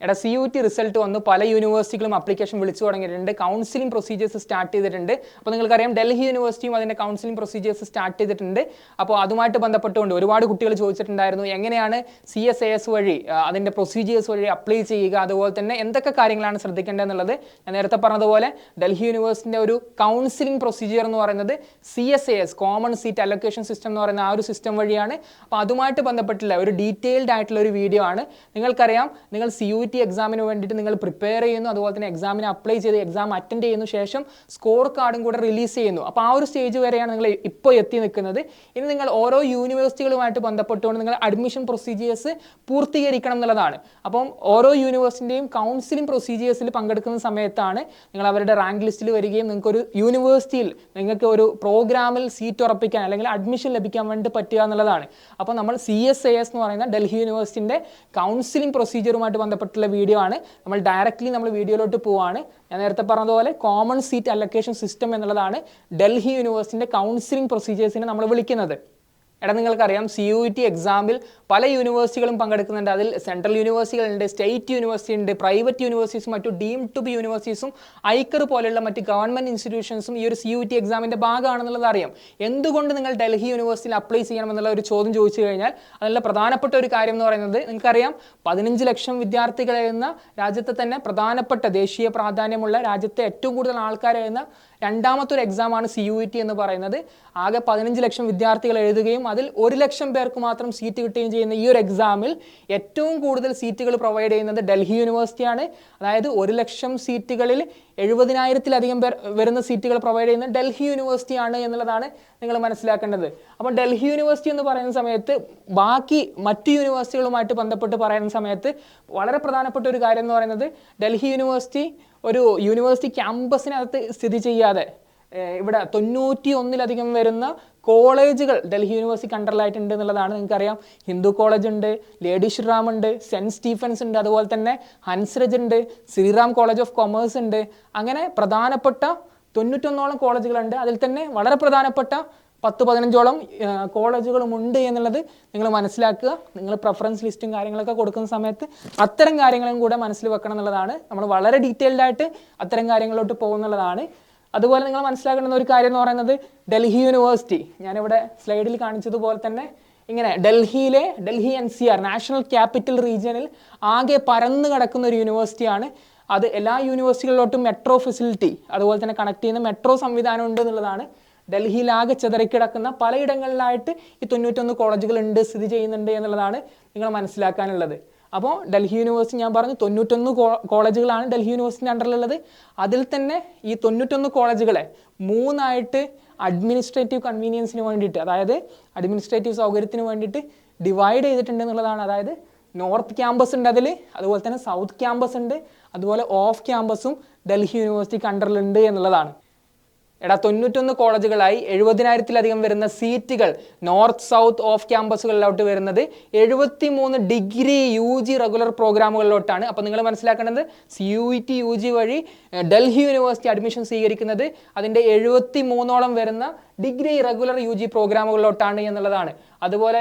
എടാ CUT result വന്നു, പല യൂണിവേഴ്സിറ്റികളും ആപ്ലിക്കേഷൻ വിളിച്ചു തുടങ്ങിയിട്ടുണ്ട്, കൗൺസിലിംഗ് പ്രൊസീജിയേഴ്സ് സ്റ്റാർട്ട് ചെയ്തിട്ടുണ്ട്. അപ്പോൾ നിങ്ങൾക്കറിയാം ഡൽഹി യൂണിവേഴ്സിറ്റിയും അതിൻ്റെ കൗൺസിലിംഗ് പ്രൊസീജിയേഴ്സ് സ്റ്റാർട്ട് ചെയ്തിട്ടുണ്ട്. അപ്പോൾ അതുമായിട്ട് ബന്ധപ്പെട്ടുകൊണ്ട് ഒരുപാട് കുട്ടികൾ ചോദിച്ചിട്ടുണ്ടായിരുന്നു എങ്ങനെയാണ് CSAS വഴി അതിൻ്റെ പ്രൊസീജിയേഴ്സ് വഴി അപ്ലൈ ചെയ്യുക, അതുപോലെ തന്നെ എന്തൊക്കെ കാര്യങ്ങളാണ് ശ്രദ്ധിക്കേണ്ടതെന്നുള്ളത്. ഞാൻ നേരത്തെ പറഞ്ഞതുപോലെ ഡൽഹി യൂണിവേഴ്സിറ്റിൻ്റെ ഒരു കൗൺസിലിംഗ് പ്രൊസീജിയർ എന്ന് പറയുന്നത് CSAS common seat allocation system എന്ന് പറയുന്ന ആ ഒരു സിസ്റ്റം വഴിയാണ്. അപ്പോൾ അതുമായിട്ട് ബന്ധപ്പെട്ടുള്ള ഒരു ഡീറ്റെയിൽഡ് ആയിട്ടുള്ള ഒരു വീഡിയോ ആണ്. നിങ്ങൾക്കറിയാം നിങ്ങൾ CUT എക്സാമിന് വേണ്ടിയിട്ട് നിങ്ങൾ പ്രിപ്പയർ ചെയ്യുന്നു, അതുപോലെ തന്നെ എക്സാമിന് അപ്ലൈ ചെയ്ത് എക്സാം അറ്റൻഡ് ചെയ്യുന്നു, ശേഷം സ്കോർ കാർഡും കൂടെ റിലീസ് ചെയ്യുന്നു. അപ്പോൾ ആ ഒരു സ്റ്റേജ് വരെയാണ് നിങ്ങൾ ഇപ്പോൾ എത്തി നിൽക്കുന്നത്. ഇനി നിങ്ങൾ ഓരോ യൂണിവേഴ്സിറ്റികളുമായിട്ട് ബന്ധപ്പെട്ടുകൊണ്ട് നിങ്ങൾ അഡ്മിഷൻ പ്രൊസീജിയേഴ്സ് പൂർത്തീകരിക്കണം എന്നുള്ളതാണ്. അപ്പം ഓരോ യൂണിവേഴ്സിറ്റിൻ്റെയും കൗൺസിലിംഗ് പ്രൊസീജിയേഴ്സിൽ പങ്കെടുക്കുന്ന സമയത്താണ് നിങ്ങൾ അവരുടെ റാങ്ക് ലിസ്റ്റിൽ വരികയും നിങ്ങൾക്കൊരു യൂണിവേഴ്സിറ്റിയിൽ നിങ്ങൾക്ക് ഒരു പ്രോഗ്രാമിൽ സീറ്റ് ഉറപ്പിക്കാൻ അല്ലെങ്കിൽ അഡ്മിഷൻ ലഭിക്കാൻ വേണ്ടി പറ്റുക എന്നുള്ളതാണ്. അപ്പോൾ നമ്മൾ CSAS എന്ന് പറയുന്ന ഡൽഹി യൂണിവേഴ്സിറ്റിൻ്റെ കൗൺസിലിംഗ് പ്രൊസീജിയറുമായിട്ട് ബന്ധപ്പെട്ടുള്ള വീഡിയോ ആണ്. നമ്മൾ ഡയറക്റ്റ്ലി നമ്മൾ വീഡിയോയിലോട്ട് പോവാണ്. ഞാൻ നേരത്തെ പറഞ്ഞതുപോലെ കോമൺ സീറ്റ് അലൊക്കേഷൻ സിസ്റ്റം എന്നുള്ളതാണ് ഡൽഹി യൂണിവേഴ്സിറ്റിൻ്റെ കൗൺസിലിംഗ് പ്രൊസീജിയേഴ്സിനെ നമ്മൾ വിളിക്കുന്നത്. എടാ നിങ്ങൾക്കറിയാം CUT എക്സാമിൽ പല യൂണിവേഴ്സിറ്റികളും പങ്കെടുക്കുന്നുണ്ട്. അതിൽ സെൻട്രൽ യൂണിവേഴ്സിറ്റികളുണ്ട്, സ്റ്റേറ്റ് യൂണിവേഴ്സിറ്റി ഉണ്ട്, പ്രൈവറ്റ് യൂണിവേഴ്സിറ്റീസും മറ്റു ഡീംഡ് ടു ബി യൂണിവേഴ്സിറ്റീസും ഐക്കർ പോലെയുള്ള മറ്റ് ഗവൺമെൻറ് ഇൻസ്റ്റിറ്റ്യൂഷൻസും ഈ ഒരു CUT എക്സാമിൻ്റെ ഭാഗമാണെന്നുള്ളത് അറിയാം. എന്തുകൊണ്ട് നിങ്ങൾ ഡൽഹി യൂണിവേഴ്സിറ്റിയിൽ അപ്ലൈ ചെയ്യണമെന്നുള്ള ഒരു ചോദ്യം ചോദിച്ചു കഴിഞ്ഞാൽ അതിലുള്ള പ്രധാനപ്പെട്ട ഒരു കാര്യം എന്ന് പറയുന്നത് നിങ്ങൾക്കറിയാം 15 ലക്ഷം വിദ്യാർത്ഥികൾ എഴുതുന്ന രാജ്യത്തെ തന്നെ പ്രധാനപ്പെട്ട ദേശീയ പ്രാധാന്യമുള്ള രാജ്യത്തെ ഏറ്റവും കൂടുതൽ ആൾക്കാർ എഴുതുന്ന രണ്ടാമത്തെ ഒരു എക്സാമാണ് CUT എന്ന് പറയുന്നത്. ആകെ 15 ലക്ഷം വിദ്യാർത്ഥികൾ എഴുതുകയും അതിൽ 1 ലക്ഷം പേർക്ക് മാത്രം സീറ്റ് കിട്ടുകയും ചെയ്യുന്ന ഈ ഒരു എക്സാമിൽ ഏറ്റവും കൂടുതൽ സീറ്റുകൾ പ്രൊവൈഡ് ചെയ്യുന്നത് ഡൽഹി യൂണിവേഴ്സിറ്റിയാണ്. അതായത് 1 ലക്ഷം സീറ്റുകളിൽ 70,000-ലധികം പേർ വരുന്ന സീറ്റുകൾ പ്രൊവൈഡ് ചെയ്യുന്നത് ഡൽഹി യൂണിവേഴ്സിറ്റിയാണ് എന്നുള്ളതാണ് നിങ്ങൾ മനസ്സിലാക്കേണ്ടത്. അപ്പോൾ ഡൽഹി യൂണിവേഴ്സിറ്റി എന്ന് പറയുന്ന സമയത്ത് ബാക്കി മറ്റു യൂണിവേഴ്സിറ്റികളുമായിട്ട് ബന്ധപ്പെട്ട് പറയുന്ന സമയത്ത് വളരെ പ്രധാനപ്പെട്ട ഒരു കാര്യം എന്ന് പറയുന്നത് ഡൽഹി യൂണിവേഴ്സിറ്റി ഒരു യൂണിവേഴ്സിറ്റി ക്യാമ്പസിനകത്ത് സ്ഥിതി ചെയ്യാതെ ഇവിടെ 91-ലധികം വരുന്ന കോളേജുകൾ ഡൽഹി യൂണിവേഴ്സിറ്റി കണ്ടറിലായിട്ടുണ്ട് എന്നുള്ളതാണ്. നിങ്ങൾക്കറിയാം ഹിന്ദു കോളേജ് ഉണ്ട്, ലേഡി ശ്രീറാം ഉണ്ട്, സെൻറ്റ് സ്റ്റീഫൻസ് ഉണ്ട്, അതുപോലെ തന്നെ ഹൻസ്രജ് ഉണ്ട്, ശ്രീറാം കോളേജ് ഓഫ് കൊമേഴ്സ് ഉണ്ട്. അങ്ങനെ പ്രധാനപ്പെട്ട 91ഓളം കോളേജുകളുണ്ട്. അതിൽ തന്നെ വളരെ പ്രധാനപ്പെട്ട 10-15ഓളം കോളേജുകളുമുണ്ട് എന്നുള്ളത് നിങ്ങൾ മനസ്സിലാക്കുക. നിങ്ങൾ പ്രിഫറൻസ് ലിസ്റ്റും കാര്യങ്ങളൊക്കെ കൊടുക്കുന്ന സമയത്ത് അത്തരം കാര്യങ്ങളും കൂടെ മനസ്സിൽ വെക്കണം എന്നുള്ളതാണ്. നമ്മൾ വളരെ ഡീറ്റെയിൽഡ് ആയിട്ട് അത്തരം കാര്യങ്ങളിലോട്ട് പോകുന്നുള്ളതാണ്. അതുപോലെ നിങ്ങൾ മനസ്സിലാക്കേണ്ടുന്ന ഒരു കാര്യം എന്ന് പറയുന്നത് ഡൽഹി യൂണിവേഴ്സിറ്റി ഞാനിവിടെ സ്ലൈഡിൽ കാണിച്ചതുപോലെ തന്നെ ഇങ്ങനെ ഡൽഹി NCR നാഷണൽ ക്യാപിറ്റൽ റീജിയനിൽ ആകെ പരന്നു കിടക്കുന്ന ഒരു യൂണിവേഴ്സിറ്റിയാണ്. അത് എല്ലാ യൂണിവേഴ്സിറ്റികളിലോട്ടും മെട്രോ ഫെസിലിറ്റി അതുപോലെ തന്നെ കണക്ട് ചെയ്യുന്ന മെട്രോ സംവിധാനം ഉണ്ട് എന്നുള്ളതാണ്. ഡൽഹിയിലാകെ ചിതറിക്കിടക്കുന്ന പലയിടങ്ങളിലായിട്ട് ഈ 91 കോളേജുകൾ ഉണ്ട്, സ്ഥിതി ചെയ്യുന്നുണ്ട് എന്നുള്ളതാണ് നിങ്ങൾ മനസ്സിലാക്കാനുള്ളത്. അപ്പോൾ ഡൽഹി യൂണിവേഴ്സിറ്റി ഞാൻ പറഞ്ഞു 91 കോളേജുകളാണ് ഡൽഹി യൂണിവേഴ്സിറ്റിൻ്റെ അണ്ടറിലുള്ളത്. അതിൽ തന്നെ ഈ 91 കോളേജുകളെ 3ആയിട്ട് അഡ്മിനിസ്ട്രേറ്റീവ് കൺവീനിയൻസിന് വേണ്ടിയിട്ട്, അതായത് അഡ്മിനിസ്ട്രേറ്റീവ് സൗകര്യത്തിന് വേണ്ടിയിട്ട് ഡിവൈഡ് ചെയ്തിട്ടുണ്ട് എന്നുള്ളതാണ്. അതായത് നോർത്ത് ക്യാമ്പസ് ഉണ്ട് അതിൽ, അതുപോലെ തന്നെ സൗത്ത് ക്യാമ്പസ് ഉണ്ട്, അതുപോലെ ഓഫ് ക്യാമ്പസും ഡൽഹി യൂണിവേഴ്സിറ്റിക്ക് അണ്ടറിലുണ്ട് എന്നുള്ളതാണ്. എടാ 91 കോളേജുകളായി 70,000-ലധികം വരുന്ന സീറ്റുകൾ നോർത്ത് സൗത്ത് ഓഫ് ക്യാമ്പസുകളിലോട്ട് വരുന്നത് 73 ഡിഗ്രി UG റെഗുലർ പ്രോഗ്രാമുകളിലോട്ടാണ്. അപ്പോൾ നിങ്ങൾ മനസ്സിലാക്കേണ്ടത് CUT UG വഴി ഡൽഹി യൂണിവേഴ്സിറ്റി അഡ്മിഷൻ സ്വീകരിക്കുന്നത് അതിൻ്റെ 73ഓളം വരുന്ന ഡിഗ്രി റെഗുലർ UG പ്രോഗ്രാമുകളിലോട്ടാണ് എന്നുള്ളതാണ്. അതുപോലെ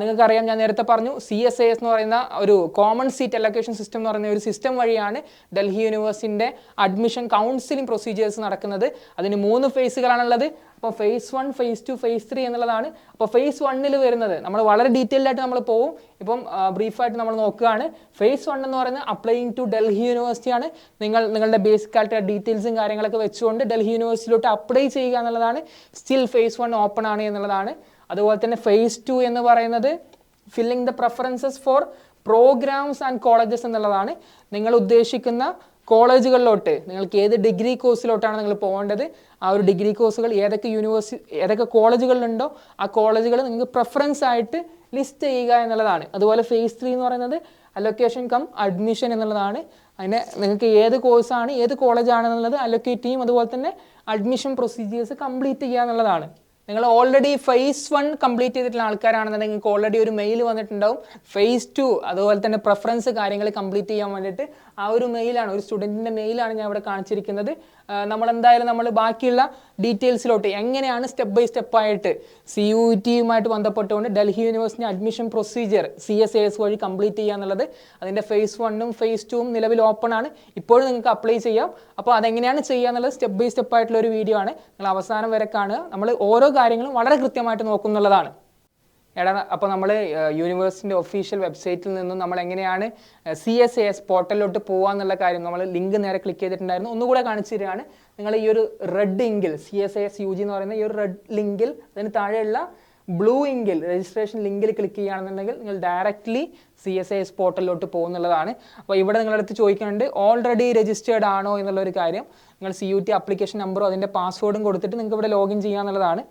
നിങ്ങൾക്കറിയാം ഞാൻ നേരത്തെ പറഞ്ഞു CSAS എന്ന് പറയുന്ന ഒരു കോമൺ സീറ്റ് അലൊക്കേഷൻ സിസ്റ്റം എന്ന് പറയുന്ന ഒരു സിസ്റ്റം വഴിയാണ് ഡൽഹി യൂണിവേഴ്സിറ്റിൻ്റെ അഡ്മിഷൻ കൗൺസിലിംഗ് പ്രൊസീജിയേഴ്സ് നടക്കുന്നത്. അതിന് 3 ഫേസുകളാണുള്ളത്. അപ്പോൾ phase 1, phase 2, phase 3 എന്നുള്ളതാണ്. അപ്പോൾ phase 1-ൽ വരുന്നത് നമ്മൾ വളരെ ഡീറ്റെയിൽഡ് ആയിട്ട് നമ്മൾ പോകും. ഇപ്പം ബ്രീഫായിട്ട് നമ്മൾ നോക്കുകയാണ്. phase 1 എന്ന് പറയുന്നത് അപ്ലൈയിങ് ടു ഡൽഹി യൂണിവേഴ്സിറ്റിയാണ്. നിങ്ങളുടെ ബേസിക് ആയിട്ട് ഡീറ്റെയിൽസും കാര്യങ്ങളൊക്കെ വെച്ചുകൊണ്ട് ഡൽഹി യൂണിവേഴ്സിറ്റിയിലോട്ട് അപ്ലൈ ചെയ്യുക എന്നുള്ളതാണ്. സ്റ്റിൽ phase 1 ഓപ്പൺ ആണ് എന്നുള്ളതാണ്. അതുപോലെ തന്നെ phase 2 എന്ന് പറയുന്നത് filling the preferences for programmes and colleges എന്നുള്ളതാണ്. നിങ്ങൾ ഉദ്ദേശിക്കുന്ന കോളേജുകളിലോട്ട് നിങ്ങൾക്ക് ഏത് ഡിഗ്രി കോഴ്സിലോട്ടാണ് നിങ്ങൾ പോകേണ്ടത്, ആ ഒരു ഡിഗ്രി കോഴ്സുകൾ ഏതൊക്കെ കോളേജുകളിലുണ്ടോ ആ കോളേജുകൾ നിങ്ങൾക്ക് പ്രിഫറൻസ് ആയിട്ട് ലിസ്റ്റ് ചെയ്യുക എന്നുള്ളതാണ്. അതുപോലെ phase 3 എന്ന് പറയുന്നത് അലൊക്കേഷൻ കം അഡ്മിഷൻ എന്നുള്ളതാണ്. അതിന് നിങ്ങൾക്ക് ഏത് കോഴ്സാണ് ഏത് കോളേജാണെന്നുള്ളത് അലൊക്കേറ്റ് ചെയ്യും, അതുപോലെ തന്നെ അഡ്മിഷൻ പ്രൊസീജിയേഴ്സ് കംപ്ലീറ്റ് ചെയ്യുക എന്നുള്ളതാണ്. നിങ്ങൾ ഓൾറെഡി phase 1 കംപ്ലീറ്റ് ചെയ്തിട്ടുള്ള ആൾക്കാരാണെന്നുണ്ടെങ്കിൽ നിങ്ങൾക്ക് ഓൾറെഡി ഒരു മെയിൽ വന്നിട്ടുണ്ടാവും. phase 2 അതുപോലെ തന്നെ പ്രിഫറൻസ് കാര്യങ്ങൾ കംപ്ലീറ്റ് ചെയ്യാൻ വേണ്ടിയിട്ട് ആ ഒരു മെയിലാണ്, ഒരു സ്റ്റുഡൻറ്റിൻ്റെ മെയിലാണ് ഞാൻ ഇവിടെ കാണിച്ചിരിക്കുന്നത്. നമ്മൾ ബാക്കിയുള്ള ഡീറ്റെയിൽസിലോട്ട് എങ്ങനെയാണ് സ്റ്റെപ്പ് ബൈ സ്റ്റെപ്പായിട്ട് CUET-യുമായിട്ട് ബന്ധപ്പെട്ടുകൊണ്ട് Delhi university admission procedure CSAS വഴി കംപ്ലീറ്റ് ചെയ്യുക എന്നുള്ളത്, അതിൻ്റെ phase 1ഉം phase 2ഉം നിലവിൽ ഓപ്പൺ ആണ്. ഇപ്പോഴും നിങ്ങൾക്ക് അപ്ലൈ ചെയ്യാം. അപ്പോൾ അതെങ്ങനെയാണ് ചെയ്യുക എന്നുള്ളത് സ്റ്റെപ്പ് ബൈ സ്റ്റെപ്പ് ആയിട്ടുള്ള ഒരു വീഡിയോ ആണ്. നിങ്ങൾ അവസാനം വരെ കാണുക. നമ്മൾ ഓരോ കാര്യങ്ങളും വളരെ കൃത്യമായിട്ട് നോക്കുന്നുള്ളതാണ്. അപ്പോൾ നമ്മൾ യൂണിവേഴ്സിറ്റിൻ്റെ ഒഫീഷ്യൽ വെബ്സൈറ്റിൽ നിന്നും നമ്മൾ എങ്ങനെയാണ് CSAS പോർട്ടലിലോട്ട് പോകുക എന്നുള്ള കാര്യം നമ്മൾ ലിങ്ക് നേരെ ക്ലിക്ക് ചെയ്തിട്ടുണ്ടായിരുന്നു. ഒന്നുകൂടെ കാണിച്ചു തരികയാണ്. നിങ്ങൾ ഈ ഒരു റെഡ് ഇങ്കിൽ CSAS UG എന്ന് പറയുന്ന ഈ ഒരു റെഡ് ലിങ്കിൽ, അതിന് താഴെയുള്ള ബ്ലൂ ഇങ്കിൽ രജിസ്ട്രേഷൻ ലിങ്കിൽ ക്ലിക്ക് ചെയ്യുകയാണെന്നുണ്ടെങ്കിൽ നിങ്ങൾ ഡയറക്റ്റ്ലി CSAS പോർട്ടലിലോട്ട് പോകുന്നുള്ളതാണ്. അപ്പോൾ ഇവിടെ നിങ്ങളുടെ അടുത്ത് ചോദിക്കുന്നുണ്ട് ഓൾറെഡി രജിസ്റ്റേർഡ് ആണോ എന്നുള്ളൊരു കാര്യം. നിങ്ങൾ CUET ആപ്ലിക്കേഷൻ നമ്പറും അതിൻ്റെ പാസ്വേഡും കൊടുത്തിട്ട് നിങ്ങൾക്ക് ഇവിടെ ലോഗിൻ ചെയ്യാന്നുള്ളതാണ്.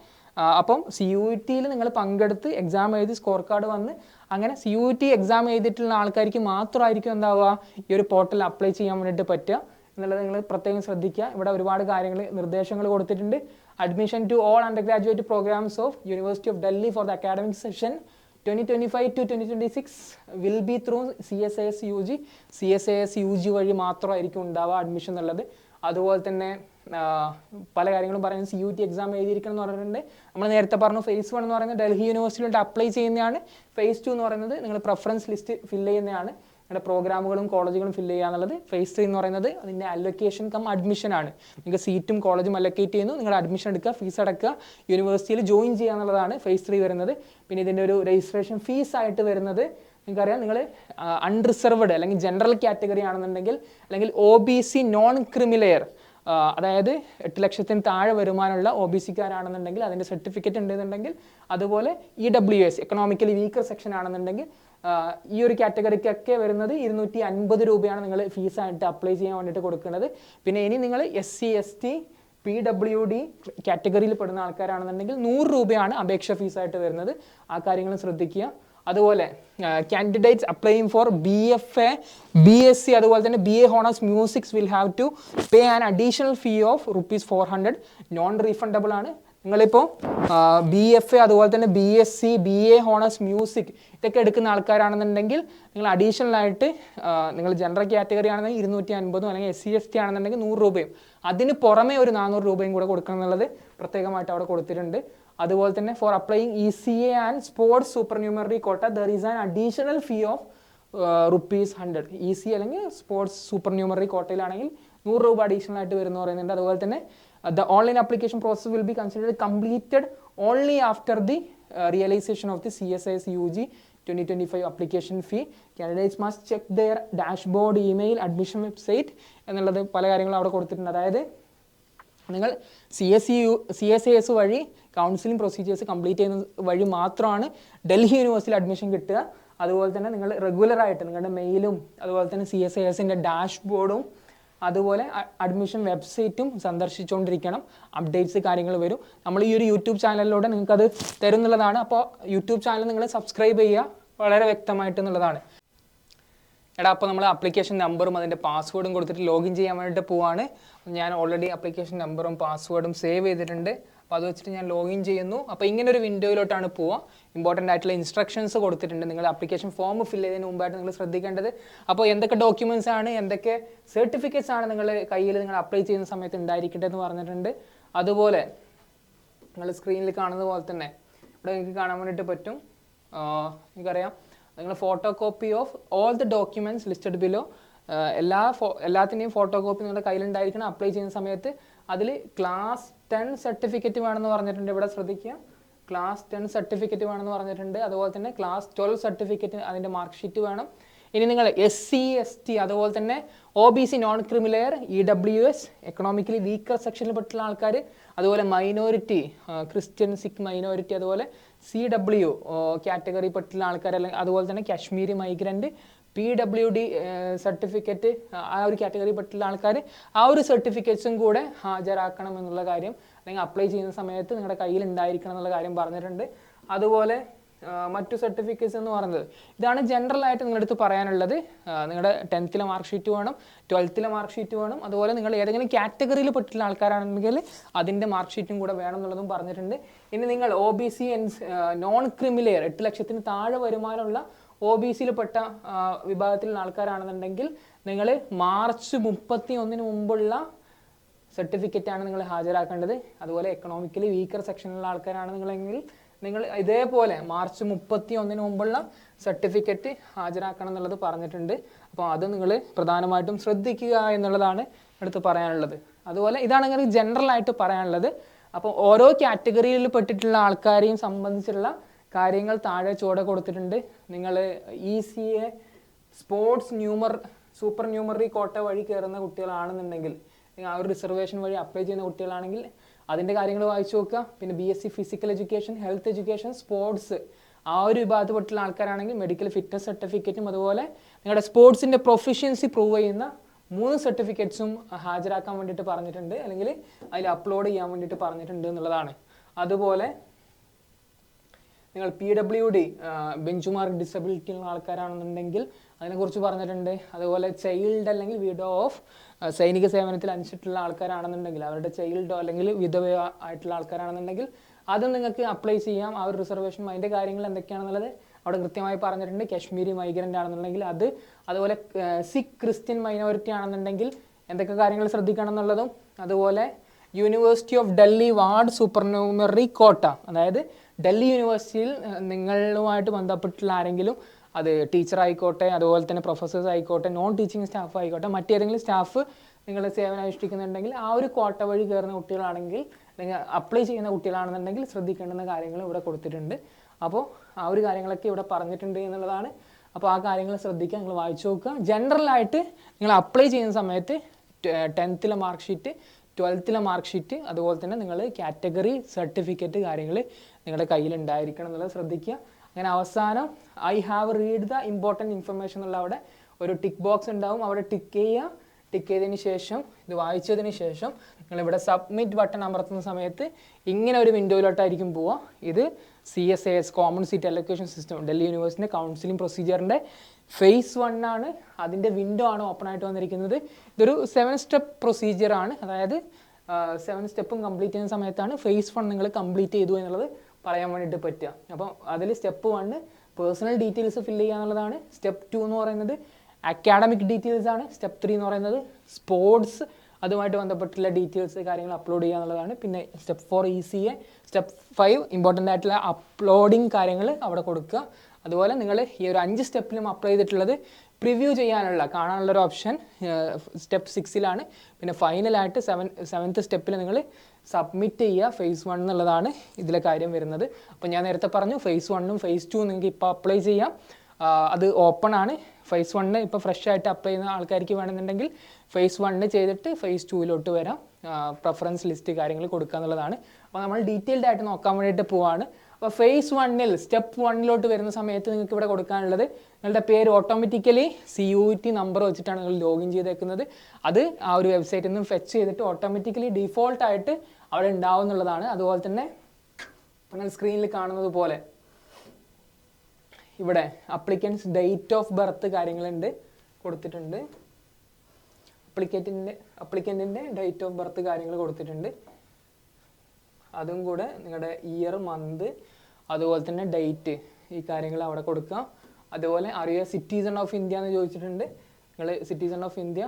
അപ്പം CUET-യിൽ നിങ്ങൾ പങ്കെടുത്ത് എക്സാം എഴുതി സ്കോർ കാർഡ് വന്ന് അങ്ങനെ CUET എക്സാം എഴുതിയിട്ടുള്ള ആൾക്കാർക്ക് മാത്രമായിരിക്കും എന്താവുക ഈ ഒരു പോർട്ടൽ അപ്ലൈ ചെയ്യാൻ വേണ്ടിയിട്ട് പറ്റുക എന്നുള്ളത് നിങ്ങൾ പ്രത്യേകം ശ്രദ്ധിക്കുക. ഇവിടെ ഒരുപാട് കാര്യങ്ങൾ നിർദ്ദേശങ്ങൾ കൊടുത്തിട്ടുണ്ട്. Admission to all under graduate programmes of university of Delhi for the academic session 2025 to 2026 will be through CSAS UG. CSAS UG വഴി മാത്രമായിരിക്കും ഉണ്ടാവുക അഡ്മിഷൻ എന്നുള്ളത്. അതുപോലെ തന്നെ പല കാര്യങ്ങളും പറയുന്നത് CUET എക്സാം എഴുതിയിരിക്കണം എന്ന് പറഞ്ഞിട്ടുണ്ട്. നമ്മൾ നേരത്തെ പറഞ്ഞു phase 1 എന്ന് പറയുന്നത് ഡൽഹി യൂണിവേഴ്സിറ്റിയിലോട്ട് അപ്ലൈ ചെയ്യുന്നതാണ്. phase 2 എന്ന് പറയുന്നത് നിങ്ങൾ പ്രിഫറൻസ് ലിസ്റ്റ് ഫില്ല് ചെയ്യുന്നതാണ്. നിങ്ങളുടെ പ്രോഗ്രാമുകളും കോളേജുകളും ഫില്ല് ചെയ്യുക എന്നുള്ളത്. phase 3 എന്ന് പറയുന്നത് അതിൻ്റെ അലൊക്കേഷൻ കം അഡ്മിഷൻ ആണ്. നിങ്ങൾക്ക് സീറ്റും കോളേജും അലൊക്കേറ്റ് ചെയ്യുന്നു, നിങ്ങൾ അഡ്മിഷൻ എടുക്കുക, ഫീസ് അടക്കുക, യൂണിവേഴ്സിറ്റിയിൽ ജോയിൻ ചെയ്യുക എന്നുള്ളതാണ് phase 3 വരുന്നത്. പിന്നെ ഇതിൻ്റെ ഒരു രജിസ്ട്രേഷൻ ഫീസ് ആയിട്ട് വരുന്നത് നിങ്ങൾക്കറിയാം, നിങ്ങൾ അൺറിസർവ്ഡ് അല്ലെങ്കിൽ ജനറൽ കാറ്റഗറി ആണെന്നുണ്ടെങ്കിൽ, അല്ലെങ്കിൽ OBC നോൺ ക്രിമിലെയർ, അതായത് 8 ലക്ഷത്തിന് താഴെ വരുമാനമുള്ള OBC-കാരാണെന്നുണ്ടെങ്കിൽ അതിൻ്റെ സർട്ടിഫിക്കറ്റ് ഉണ്ടെന്നുണ്ടെങ്കിൽ, അതുപോലെ EWS എക്കണോമിക്കലി വീക്കർ സെക്ഷൻ ആണെന്നുണ്ടെങ്കിൽ ഈ ഒരു കാറ്റഗറിക്കൊക്കെ വരുന്നത് 250 രൂപയാണ് നിങ്ങൾ ഫീസായിട്ട് അപ്ലൈ ചെയ്യാൻ വേണ്ടിയിട്ട് കൊടുക്കുന്നത്. പിന്നെ ഇനി നിങ്ങൾ SC ST PWD കാറ്റഗറിയിൽ പെടുന്ന ആൾക്കാരാണെന്നുണ്ടെങ്കിൽ 100 രൂപയാണ് അപേക്ഷ ഫീസായിട്ട് വരുന്നത്. ആ കാര്യങ്ങൾ ശ്രദ്ധിക്കുക. അതുപോലെ candidates applying for BFA BSc അതുപോലെ തന്നെ BA honours musics will have to pay an additional fee of ₹400. Non refundable ആണ്. നിങ്ങളിപ്പോൾ BFA അതുപോലെ തന്നെ BSc BA ഹോണേഴ്സ് മ്യൂസിക് ഇതൊക്കെ എടുക്കുന്ന ആൾക്കാരാണെന്നുണ്ടെങ്കിൽ നിങ്ങൾ അഡീഷണൽ ആയിട്ട് നിങ്ങൾ ജനറൽ കാറ്റഗറി ആണെന്നുണ്ടെങ്കിൽ 250 അല്ലെങ്കിൽ SC ST ആണെന്നുണ്ടെങ്കിൽ 100 രൂപയും അതിന് പുറമെ ഒരു 400 രൂപയും കൂടെ കൊടുക്കണം എന്നുള്ളത് പ്രത്യേകമായിട്ട് അവിടെ കൊടുത്തിട്ടുണ്ട്. അതുപോലെ തന്നെ for applying ECA and sports supernumerary quota there is an additional fee of ₹100. EC അല്ലെങ്കിൽ സ്പോർട്സ് സൂപ്പർ ന്യൂമറി കോട്ടയിലാണെങ്കിൽ 100 രൂപ അഡീഷണൽ ആയിട്ട് വരുമെന്ന് പറയുന്നുണ്ട്. അതുപോലെ തന്നെ the online application process will be considered completed only after the realization of the CSAS UG 2025 application fee. Candidates must check their dashboard email admission website എന്നുള്ളത് പല കാര്യങ്ങളും അവിടെ കൊടുത്തിട്ടുണ്ട്. അതായത് നിങ്ങൾ CSAS വഴി കൗൺസിലിംഗ് പ്രൊസീജിയേഴ്സ് കംപ്ലീറ്റ് ചെയ്യുന്ന വഴി മാത്രമാണ് ഡൽഹി യൂണിവേഴ്സിറ്റിയിൽ അഡ്മിഷൻ കിട്ടുക. അതുപോലെ തന്നെ നിങ്ങൾ റെഗുലറായിട്ട് നിങ്ങളുടെ മെയിലും അതുപോലെ തന്നെ CSAS-ൻ്റെ ഡാഷ്ബോർഡും അതുപോലെ അഡ്മിഷൻ വെബ്സൈറ്റും സന്ദർശിച്ചുകൊണ്ടിരിക്കണം. അപ്ഡേറ്റ്സ് കാര്യങ്ങൾ വരും. നമ്മൾ ഈ ഒരു യൂട്യൂബ് ചാനലിലൂടെ നിങ്ങൾക്കത് തരുന്നുള്ളതാണ്. അപ്പോൾ യൂട്യൂബ് ചാനൽ നിങ്ങൾ സബ്സ്ക്രൈബ് ചെയ്യുക വളരെ വ്യക്തമായിട്ടുള്ളതാണ്. അപ്പോൾ നമ്മൾ ആപ്ലിക്കേഷൻ നമ്പറും അതിൻ്റെ പാസ്വേഡും കൊടുത്തിട്ട് ലോഗിൻ ചെയ്യാൻ വേണ്ടിയിട്ട് പോവാണ്. ഞാൻ ഓൾറെഡി ആപ്ലിക്കേഷൻ നമ്പറും പാസ്വേഡും സേവ് ചെയ്തിട്ടുണ്ട്. അപ്പോൾ അത് വെച്ചിട്ട് ഞാൻ ലോഗിൻ ചെയ്യുന്നു. അപ്പോൾ ഇങ്ങനെ ഒരു വിൻഡോയിലോട്ടാണ് പോവുക. ഇമ്പോർട്ടൻ്റ് ആയിട്ടുള്ള ഇൻസ്ട്രക്ഷൻസ് കൊടുത്തിട്ടുണ്ട്. നിങ്ങൾ ആപ്ലിക്കേഷൻ ഫോം ഫില്ല് ചെയ്യുന്നതിന് മുമ്പായിട്ട് നിങ്ങൾ ശ്രദ്ധിക്കേണ്ടത്. അപ്പോൾ എന്തൊക്കെ ഡോക്യുമെൻറ്റ്സ് ആണ്, എന്തൊക്കെ സർട്ടിഫിക്കറ്റ്സ് ആണ് നിങ്ങൾ കയ്യിൽ നിങ്ങൾ അപ്ലൈ ചെയ്യുന്ന സമയത്ത് ഉണ്ടായിരിക്കട്ടെന്ന് പറഞ്ഞിട്ടുണ്ട്. അതുപോലെ നിങ്ങൾ സ്ക്രീനിൽ കാണുന്ന പോലെ തന്നെ ഇവിടെ നിങ്ങൾക്ക് കാണാൻ വേണ്ടിയിട്ട് പറ്റും. നിങ്ങൾക്കറിയാം, നിങ്ങൾ photo copy of all the documents listed below, എല്ലാത്തിൻ്റെയും ഫോട്ടോ കോപ്പി നിങ്ങളുടെ കയ്യിലുണ്ടായിരിക്കണം. അപ്ലൈ ചെയ്യുന്ന സമയത്ത് അതിൽ ക്ലാസ് 10 സർട്ടിഫിക്കറ്റ് വേണമെന്ന് പറഞ്ഞിട്ടുണ്ട്. ഇവിടെ ശ്രദ്ധിക്കുക, ക്ലാസ് 10 സർട്ടിഫിക്കറ്റ് വേണമെന്ന് പറഞ്ഞിട്ടുണ്ട്. അതുപോലെ തന്നെ ക്ലാസ് 12 സർട്ടിഫിക്കറ്റ് അതിൻ്റെ മാർക്ക് ഷീറ്റ് വേണം. ഇനി നിങ്ങൾ SC ST അതുപോലെ തന്നെ OBC non creamy layer EWS economically weaker സെക്ഷനിൽ പെട്ടുള്ള ആൾക്കാർ, അതുപോലെ മൈനോറിറ്റി ക്രിസ്ത്യൻ സിഖ് മൈനോറിറ്റി, അതുപോലെ CW കാറ്റഗറി പെട്ടുള്ള ആൾക്കാർ, അല്ലെങ്കിൽ അതുപോലെ തന്നെ കാശ്മീരി മൈഗ്രൻ്റ് PWD സർട്ടിഫിക്കറ്റ് ആ ഒരു കാറ്റഗറി പെട്ടുള്ള ആൾക്കാർ ആ ഒരു സർട്ടിഫിക്കറ്റ്സും കൂടെ ഹാജരാക്കണം എന്നുള്ള കാര്യം, അല്ലെങ്കിൽ അപ്ലൈ ചെയ്യുന്ന സമയത്ത് നിങ്ങളുടെ കയ്യിൽ ഉണ്ടായിരിക്കണം എന്നുള്ള കാര്യം പറഞ്ഞിട്ടുണ്ട്. അതുപോലെ മറ്റു സർട്ടിഫിക്കറ്റ്സ് എന്ന് പറയുന്നത്. ഇതാണ് ജനറൽ ആയിട്ട് നിങ്ങളുടെ അടുത്ത് പറയാനുള്ളത്. നിങ്ങളുടെ 10th മാർക്ക് ഷീറ്റ് വേണം, 12th മാർക്ക് ഷീറ്റ് വേണം, അതുപോലെ നിങ്ങൾ ഏതെങ്കിലും കാറ്റഗറിയിൽ പെട്ടിട്ടുള്ള ആൾക്കാരാണെങ്കിൽ അതിൻ്റെ മാർക്ക് ഷീറ്റും കൂടെ വേണം എന്നുള്ളതും പറഞ്ഞിട്ടുണ്ട്. ഇനി നിങ്ങൾ OBC നോൺ ക്രിമിലെയർ 8 ലക്ഷത്തിന് താഴെ വരുമാനമുള്ള OBCയിൽ പെട്ട വിഭാഗത്തിലുള്ള ആൾക്കാരാണെന്നുണ്ടെങ്കിൽ നിങ്ങൾ മാർച്ച് 31 മുമ്പുള്ള സർട്ടിഫിക്കറ്റാണ് നിങ്ങൾ ഹാജരാക്കേണ്ടത്. അതുപോലെ എക്കണോമിക്കലി വീക്കർ സെക്ഷനിലുള്ള ആൾക്കാരാണ് നിങ്ങളെങ്കിൽ നിങ്ങൾ ഇതേപോലെ മാർച്ച് 31 മുമ്പുള്ള സർട്ടിഫിക്കറ്റ് ഹാജരാക്കണം എന്നുള്ളത് പറഞ്ഞിട്ടുണ്ട്. അപ്പോൾ അത് നിങ്ങൾ പ്രധാനമായിട്ടും ശ്രദ്ധിക്കുക എന്നുള്ളതാണ് അടുത്ത് പറയാനുള്ളത്. അതുപോലെ ഇതാണ് നിങ്ങൾക്ക് ജനറൽ ആയിട്ട് പറയാനുള്ളത്. അപ്പോൾ ഓരോ കാറ്റഗറിയിൽ പെട്ടിട്ടുള്ള ആൾക്കാരെയും സംബന്ധിച്ചുള്ള കാര്യങ്ങൾ താഴെ ചുവടെ കൊടുത്തിട്ടുണ്ട്. നിങ്ങൾ ECA സ്പോർട്സ് സൂപ്പർ ന്യൂമറി കോട്ട വഴി കയറുന്ന കുട്ടികളാണെന്നുണ്ടെങ്കിൽ, ആ ഒരു റിസർവേഷൻ വഴി അപ്ലൈ ചെയ്യുന്ന കുട്ടികളാണെങ്കിൽ അതിൻ്റെ കാര്യങ്ങൾ വായിച്ചു നോക്കുക. പിന്നെ BSc physical education, health education, sports ആ ഒരു വിഭാഗത്തിൽപ്പെട്ടുള്ള ആൾക്കാരാണെങ്കിൽ മെഡിക്കൽ ഫിറ്റ്നസ് സർട്ടിഫിക്കറ്റും അതുപോലെ നിങ്ങളുടെ സ്പോർട്സിൻ്റെ പ്രൊഫിഷ്യൻസി പ്രൂവ് ചെയ്യുന്ന 3 സർട്ടിഫിക്കറ്റ്സും ഹാജരാക്കാൻ വേണ്ടിയിട്ട് പറഞ്ഞിട്ടുണ്ട്, അല്ലെങ്കിൽ അതിൽ അപ്ലോഡ് ചെയ്യാൻ വേണ്ടിയിട്ട് പറഞ്ഞിട്ടുണ്ട് എന്നുള്ളതാണ്. അതുപോലെ നിങ്ങൾ PWD ബെഞ്ച് മാർക്ക് ഡിസബിലിറ്റി ഉള്ള ആൾക്കാരാണെന്നുണ്ടെങ്കിൽ അതിനെക്കുറിച്ച് പറഞ്ഞിട്ടുണ്ട്. അതുപോലെ ചൈൽഡ് അല്ലെങ്കിൽ വിഡോ ഓഫ് സൈനിക സേവനത്തിൽ അനുസരിച്ചിട്ടുള്ള ആൾക്കാരാണെന്നുണ്ടെങ്കിൽ അവരുടെ ചൈൽഡോ അല്ലെങ്കിൽ വിധവ ആയിട്ടുള്ള ആൾക്കാരാണെന്നുണ്ടെങ്കിൽ അതും നിങ്ങൾക്ക് അപ്ലൈ ചെയ്യാം. ആ ഒരു റിസർവേഷൻ അതിൻ്റെ കാര്യങ്ങൾ എന്തൊക്കെയാണെന്നുള്ളത് അവിടെ കൃത്യമായി പറഞ്ഞിട്ടുണ്ട്. കാശ്മീരി മൈഗ്രൻ്റ് ആണെന്നുണ്ടെങ്കിൽ അത്, അതുപോലെ സിഖ് ക്രിസ്ത്യൻ മൈനോറിറ്റി ആണെന്നുണ്ടെങ്കിൽ എന്തൊക്കെ കാര്യങ്ങൾ ശ്രദ്ധിക്കണം എന്നുള്ളതും, അതുപോലെ യൂണിവേഴ്സിറ്റി ഓഫ് ഡൽഹി വാർഡ് സൂപ്പർന്യൂമറി കോട്ട, അതായത് ഡൽഹി യൂണിവേഴ്സിറ്റിയിൽ നിങ്ങളുമായിട്ട് ബന്ധപ്പെട്ടുള്ള ആരെങ്കിലും, അത് ടീച്ചർ ആയിക്കോട്ടെ, അതുപോലെ തന്നെ പ്രൊഫസേഴ്സ് ആയിക്കോട്ടെ, നോൺ ടീച്ചിങ് സ്റ്റാഫ് ആയിക്കോട്ടെ, മറ്റേതെങ്കിലും സ്റ്റാഫ് നിങ്ങൾ സേവനം അനുഷ്ഠിക്കുന്നുണ്ടെങ്കിൽ ആ ഒരു കോട്ട വഴി കയറുന്ന കുട്ടികളാണെങ്കിൽ, അല്ലെങ്കിൽ അപ്ലൈ ചെയ്യുന്ന കുട്ടികളാണെന്നുണ്ടെങ്കിൽ ശ്രദ്ധിക്കേണ്ടുന്ന കാര്യങ്ങൾ ഇവിടെ കൊടുത്തിട്ടുണ്ട്. അപ്പോൾ ആ ഒരു കാര്യങ്ങളൊക്കെ ഇവിടെ പറഞ്ഞിട്ടുണ്ട് എന്നുള്ളതാണ്. അപ്പോൾ ആ കാര്യങ്ങൾ ശ്രദ്ധിക്കുക, നിങ്ങൾ വായിച്ചു നോക്കുക. ജനറലായിട്ട് നിങ്ങൾ അപ്ലൈ ചെയ്യുന്ന സമയത്ത് 10th mark sheet, 12th mark sheet, അതുപോലെ തന്നെ നിങ്ങൾ കാറ്റഗറി സർട്ടിഫിക്കറ്റ് കാര്യങ്ങൾ നിങ്ങളുടെ കയ്യിൽ ഉണ്ടായിരിക്കണം എന്നുള്ളത് ശ്രദ്ധിക്കുക. അങ്ങനെ അവസാനം I have read the important information എന്നുള്ള അവിടെ ഒരു ടിക്ക് ബോക്സ് ഉണ്ടാവും, അവിടെ ടിക്ക് ചെയ്യുക. ടിക്ക് ചെയ്തതിന് ശേഷം, ഇത് വായിച്ചതിന് ശേഷം നിങ്ങളിവിടെ സബ്മിറ്റ് ബട്ടൺ അമർത്തുന്ന സമയത്ത് ഇങ്ങനെ ഒരു വിൻഡോയിലോട്ടായിരിക്കും പോവുക. ഇത് CSAS common seat allocation system, Delhi യൂണിവേഴ്സിറ്റിൻ്റെ കൗൺസിലിംഗ് പ്രൊസീജിയറിൻ്റെ phase 1 ആണ്. അതിൻ്റെ വിൻഡോ ആണ് ഓപ്പൺ ആയിട്ട് വന്നിരിക്കുന്നത്. ഇതൊരു 7 സ്റ്റെപ്പ് പ്രൊസീജിയറാണ്. അതായത് 7 സ്റ്റെപ്പും കംപ്ലീറ്റ് ചെയ്യുന്ന സമയത്താണ് phase 1 നിങ്ങൾ കംപ്ലീറ്റ് ചെയ്തു എന്നുള്ളത് പറയാൻ വേണ്ടിയിട്ട് പറ്റുക. അപ്പോൾ അതിൽ സ്റ്റെപ്പ് 1 പേഴ്സണൽ ഡീറ്റെയിൽസ് ഫില്ല് ചെയ്യുക എന്നുള്ളതാണ്. സ്റ്റെപ്പ് 2 എന്ന് പറയുന്നത് അക്കാഡമിക് ഡീറ്റെയിൽസ് ആണ്. സ്റ്റെപ്പ് 3 എന്ന് പറയുന്നത് സ്പോർട്സ് അതുമായിട്ട് ബന്ധപ്പെട്ടുള്ള ഡീറ്റെയിൽസ് കാര്യങ്ങൾ അപ്ലോഡ് ചെയ്യുക എന്നുള്ളതാണ്. പിന്നെ സ്റ്റെപ്പ് 4 ECA, സ്റ്റെപ്പ് 5 ഇമ്പോർട്ടൻ്റ് ആയിട്ടുള്ള അപ്ലോഡിങ് കാര്യങ്ങൾ അവിടെ കൊടുക്കുക. അതുപോലെ നിങ്ങൾ ഈ ഒരു 5 സ്റ്റെപ്പിലും അപ്ലൈ ചെയ്തിട്ടുള്ളത് പ്രിവ്യൂ ചെയ്യാനുള്ള കാണാനുള്ളൊരു ഓപ്ഷൻ സ്റ്റെപ്പ് 6 പിന്നെ ഫൈനലായിട്ട് 7th സ്റ്റെപ്പിൽ നിങ്ങൾ സബ്മിറ്റ് ചെയ്യുക phase 1 എന്നുള്ളതാണ് ഇതിലെ കാര്യം വരുന്നത്. അപ്പോൾ ഞാൻ നേരത്തെ പറഞ്ഞു phase 1ഉം phase 2 നിങ്ങൾക്ക് ഇപ്പോൾ അപ്ലൈ ചെയ്യാം. അത് ഓപ്പൺ ആണ്. phase 1 ഇപ്പോൾ ഫ്രഷ് ആയിട്ട് അപ്ലൈ ചെയ്യുന്ന ആൾക്കാർക്ക് വേണമെന്നുണ്ടെങ്കിൽ phase 1 ചെയ്തിട്ട് phase 2 വരാം. പ്രിഫറൻസ് ലിസ്റ്റ് കാര്യങ്ങൾ കൊടുക്കുക എന്നുള്ളതാണ്. അപ്പോൾ നമ്മൾ ഡീറ്റെയിൽഡ് ആയിട്ട് നോക്കാൻ വേണ്ടിയിട്ട് പോവാണ്. അപ്പോൾ phase 1 സ്റ്റെപ്പ് 1 വരുന്ന സമയത്ത് നിങ്ങൾക്ക് ഇവിടെ കൊടുക്കാനുള്ളത് നിങ്ങളുടെ പേര് ഓട്ടോമാറ്റിക്കലി CUET നമ്പർ വെച്ചിട്ടാണ് നിങ്ങൾ ലോഗിൻ ചെയ്തേക്കുന്നത്. അത് ആ ഒരു വെബ്സൈറ്റിൽ നിന്നും ഫെച്ച് ചെയ്തിട്ട് ഓട്ടോമാറ്റിക്കലി ഡീഫോൾട്ടായിട്ട് അവിടെ ഉണ്ടാവുന്നുള്ളതാണ്. അതുപോലെ തന്നെ നിങ്ങൾ സ്ക്രീനിൽ കാണുന്നത് പോലെ ഇവിടെ അപ്ലിക്കൻസ് ഡേറ്റ് ഓഫ് ബർത്ത് കാര്യങ്ങളുണ്ട് കൊടുത്തിട്ടുണ്ട്. അപ്ലിക്കൻറ്റിൻ്റെ ഡേറ്റ് ഓഫ് ബർത്ത് കാര്യങ്ങൾ കൊടുത്തിട്ടുണ്ട്. അതും കൂടെ നിങ്ങളുടെ ഇയർ, മന്ത്, അതുപോലെ തന്നെ ഡേറ്റ്, ഈ കാര്യങ്ങൾ അവിടെ കൊടുക്കുക. അതുപോലെ അറിയുക സിറ്റിസൺ ഓഫ് ഇന്ത്യ എന്ന് ചോദിച്ചിട്ടുണ്ട്. നിങ്ങൾ സിറ്റിസൺ ഓഫ് ഇന്ത്യ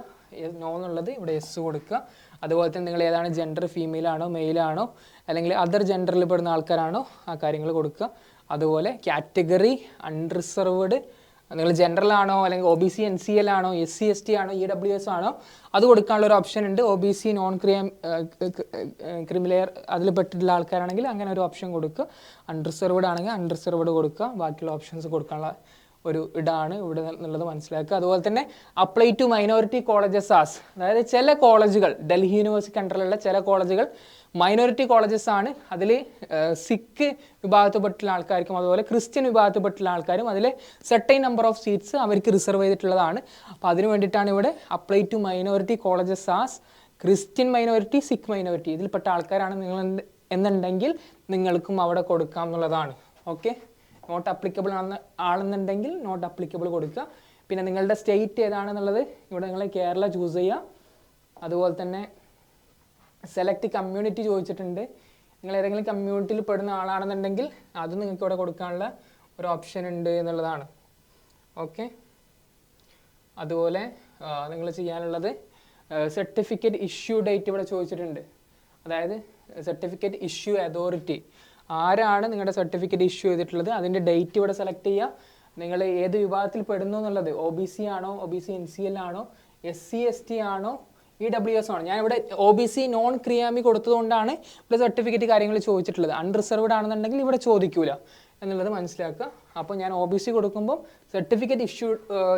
നോ എന്നുള്ളത് ഇവിടെ യെസ് കൊടുക്കുക. അതുപോലെ തന്നെ നിങ്ങൾ ഏതാണ് ജെൻഡർ, ഫീമെയിൽ ആണോ മെയിൽ ആണോ അല്ലെങ്കിൽ അതർ ജെൻഡറിൽ പെടുന്ന ആൾക്കാരാണോ ആ കാര്യങ്ങൾ കൊടുക്കുക. അതുപോലെ കാറ്റഗറി അൺറിസർവ്ഡ്, നിങ്ങൾ ജനറൽ ആണോ അല്ലെങ്കിൽ OBC NCL ആണോ SC ST ആണോ EWS ആണോ അത് കൊടുക്കാനുള്ളൊരു ഓപ്ഷൻ ഉണ്ട്. OBC നോൺ ക്രിമിലെയർ അതിൽ പെട്ടിട്ടുള്ള ആൾക്കാരാണെങ്കിൽ അങ്ങനെ ഒരു ഓപ്ഷൻ കൊടുക്കുക. അൺറിസർവ്ഡ് ആണെങ്കിൽ അൺറിസർവ്ഡ് കൊടുക്കുക. ബാക്കിയുള്ള ഓപ്ഷൻസ് കൊടുക്കാനുള്ള ഒരു ഇടാണ് ഇവിടെ എന്നുള്ളത് മനസ്സിലാക്കുക. അതുപോലെ തന്നെ apply to minority colleges as, അതായത് ചില കോളേജുകൾ ഡൽഹി യൂണിവേഴ്സിറ്റി അണ്ടറിലുള്ള ചില കോളേജുകൾ മൈനോറിറ്റി കോളേജസ് ആണ്. അതിൽ സിഖ് വിഭാഗത്തിൽപ്പെട്ടുള്ള ആൾക്കാർക്കും അതുപോലെ ക്രിസ്ത്യൻ വിഭാഗത്തിൽപ്പെട്ടുള്ള ആൾക്കാരും അതിൽ സെർട്ടൈൻ നമ്പർ ഓഫ് സീറ്റ്സ് അവർക്ക് റിസർവ് ചെയ്തിട്ടുള്ളതാണ്. അപ്പോൾ അതിന് വേണ്ടിയിട്ടാണ് ഇവിടെ apply to minority colleges as Christian minority, Sikh minority ഇതിൽപ്പെട്ട ആൾക്കാരാണ് നിങ്ങൾ എന്നുണ്ടെങ്കിൽ നിങ്ങൾക്കും അവിടെ കൊടുക്കാം എന്നുള്ളതാണ്. ഓക്കെ, നോട്ട് അപ്ലിക്കബിൾ ആണെന്നുണ്ടെങ്കിൽ നോട്ട് അപ്ലിക്കബിൾ കൊടുക്കുക. പിന്നെ നിങ്ങളുടെ സ്റ്റേറ്റ് ഏതാണെന്നുള്ളത് ഇവിടെ നിങ്ങൾ കേരള ചൂസ് ചെയ്യുക. അതുപോലെ തന്നെ സെലക്ട് കമ്മ്യൂണിറ്റി ചോദിച്ചിട്ടുണ്ട്. നിങ്ങൾ ഏതെങ്കിലും കമ്മ്യൂണിറ്റിയിൽ പെടുന്ന ആളാണെന്നുണ്ടെങ്കിൽ അത് നിങ്ങൾക്ക് ഇവിടെ കൊടുക്കാനുള്ള ഒരു ഓപ്ഷൻ ഉണ്ട് എന്നുള്ളതാണ്. ഓക്കെ, അതുപോലെ നിങ്ങൾ ചെയ്യാനുള്ളത് സർട്ടിഫിക്കറ്റ് ഇഷ്യൂ ഡേറ്റ് ഇവിടെ ചോദിച്ചിട്ടുണ്ട്. അതായത് സർട്ടിഫിക്കറ്റ് ഇഷ്യൂ അതോറിറ്റി, ആരാണ് നിങ്ങളുടെ സർട്ടിഫിക്കറ്റ് ഇഷ്യൂ ചെയ്തിട്ടുള്ളത് അതിൻ്റെ ഡേറ്റ് ഇവിടെ സെലക്ട് ചെയ്യുക. നിങ്ങൾ ഏത് വിഭാഗത്തിൽ പെടുന്നു എന്നുള്ളത്, OBC ആണോ, OBC NCL ആണോ, SC ST ആണോ, EWS ആണോ. ഞാനിവിടെ OBC നോൺ ക്രിയാമി കൊടുത്തതുകൊണ്ടാണ് ഇവിടെ സർട്ടിഫിക്കറ്റ് കാര്യങ്ങൾ ചോദിച്ചിട്ടുള്ളത്. അൺറിസർവ്ഡ് ആണെന്നുണ്ടെങ്കിൽ ഇവിടെ ചോദിക്കൂല എന്നുള്ളത് മനസ്സിലാക്കുക. അപ്പോൾ ഞാൻ OBC കൊടുക്കുമ്പോൾ സർട്ടിഫിക്കറ്റ് ഇഷ്യൂ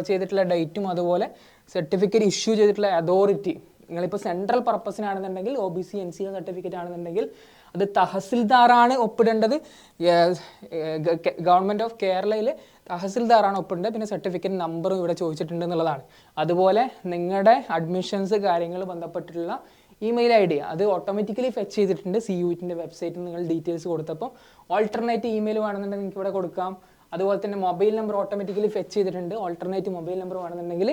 ചെയ്തിട്ടുള്ള ഡേറ്റും അതുപോലെ സർട്ടിഫിക്കറ്റ് ഇഷ്യൂ ചെയ്തിട്ടുള്ള അതോറിറ്റി, നിങ്ങളിപ്പോൾ സെൻട്രൽ പർപ്പസിനാണെന്നുണ്ടെങ്കിൽ OBC NCL സർട്ടിഫിക്കറ്റ് ആണെന്നുണ്ടെങ്കിൽ അത് തഹസിൽദാറാണ് ഒപ്പിടേണ്ടത്. ഗവൺമെൻറ് ഓഫ് കേരളയിൽ തഹസിൽദാറാണ് ഒപ്പിടേണ്ടത്. പിന്നെ സർട്ടിഫിക്കറ്റ് നമ്പറും ഇവിടെ ചോദിച്ചിട്ടുണ്ട് എന്നുള്ളതാണ്. അതുപോലെ നിങ്ങളുടെ അഡ്മിഷൻസ് കാര്യങ്ങൾ ബന്ധപ്പെട്ടിട്ടുള്ള ഇമെയിൽ ID അത് ഓട്ടോമാറ്റിക്കലി ഫെച്ച് ചെയ്തിട്ടുണ്ട് CUETൻ്റെ വെബ്സൈറ്റിൽ നിങ്ങൾ ഡീറ്റെയിൽസ് കൊടുത്തപ്പോൾ. ഓൾട്ടർനേറ്റ് ഇമെയിൽ വേണമെന്നുണ്ടെങ്കിൽ നിങ്ങൾക്ക് ഇവിടെ കൊടുക്കാം. അതുപോലെ തന്നെ മൊബൈൽ നമ്പർ ഓട്ടോമാറ്റിക്കലി ഫെച്ച് ചെയ്തിട്ടുണ്ട്. ഓൾട്ടർനേറ്റ് മൊബൈൽ നമ്പർ വേണമെന്നുണ്ടെങ്കിൽ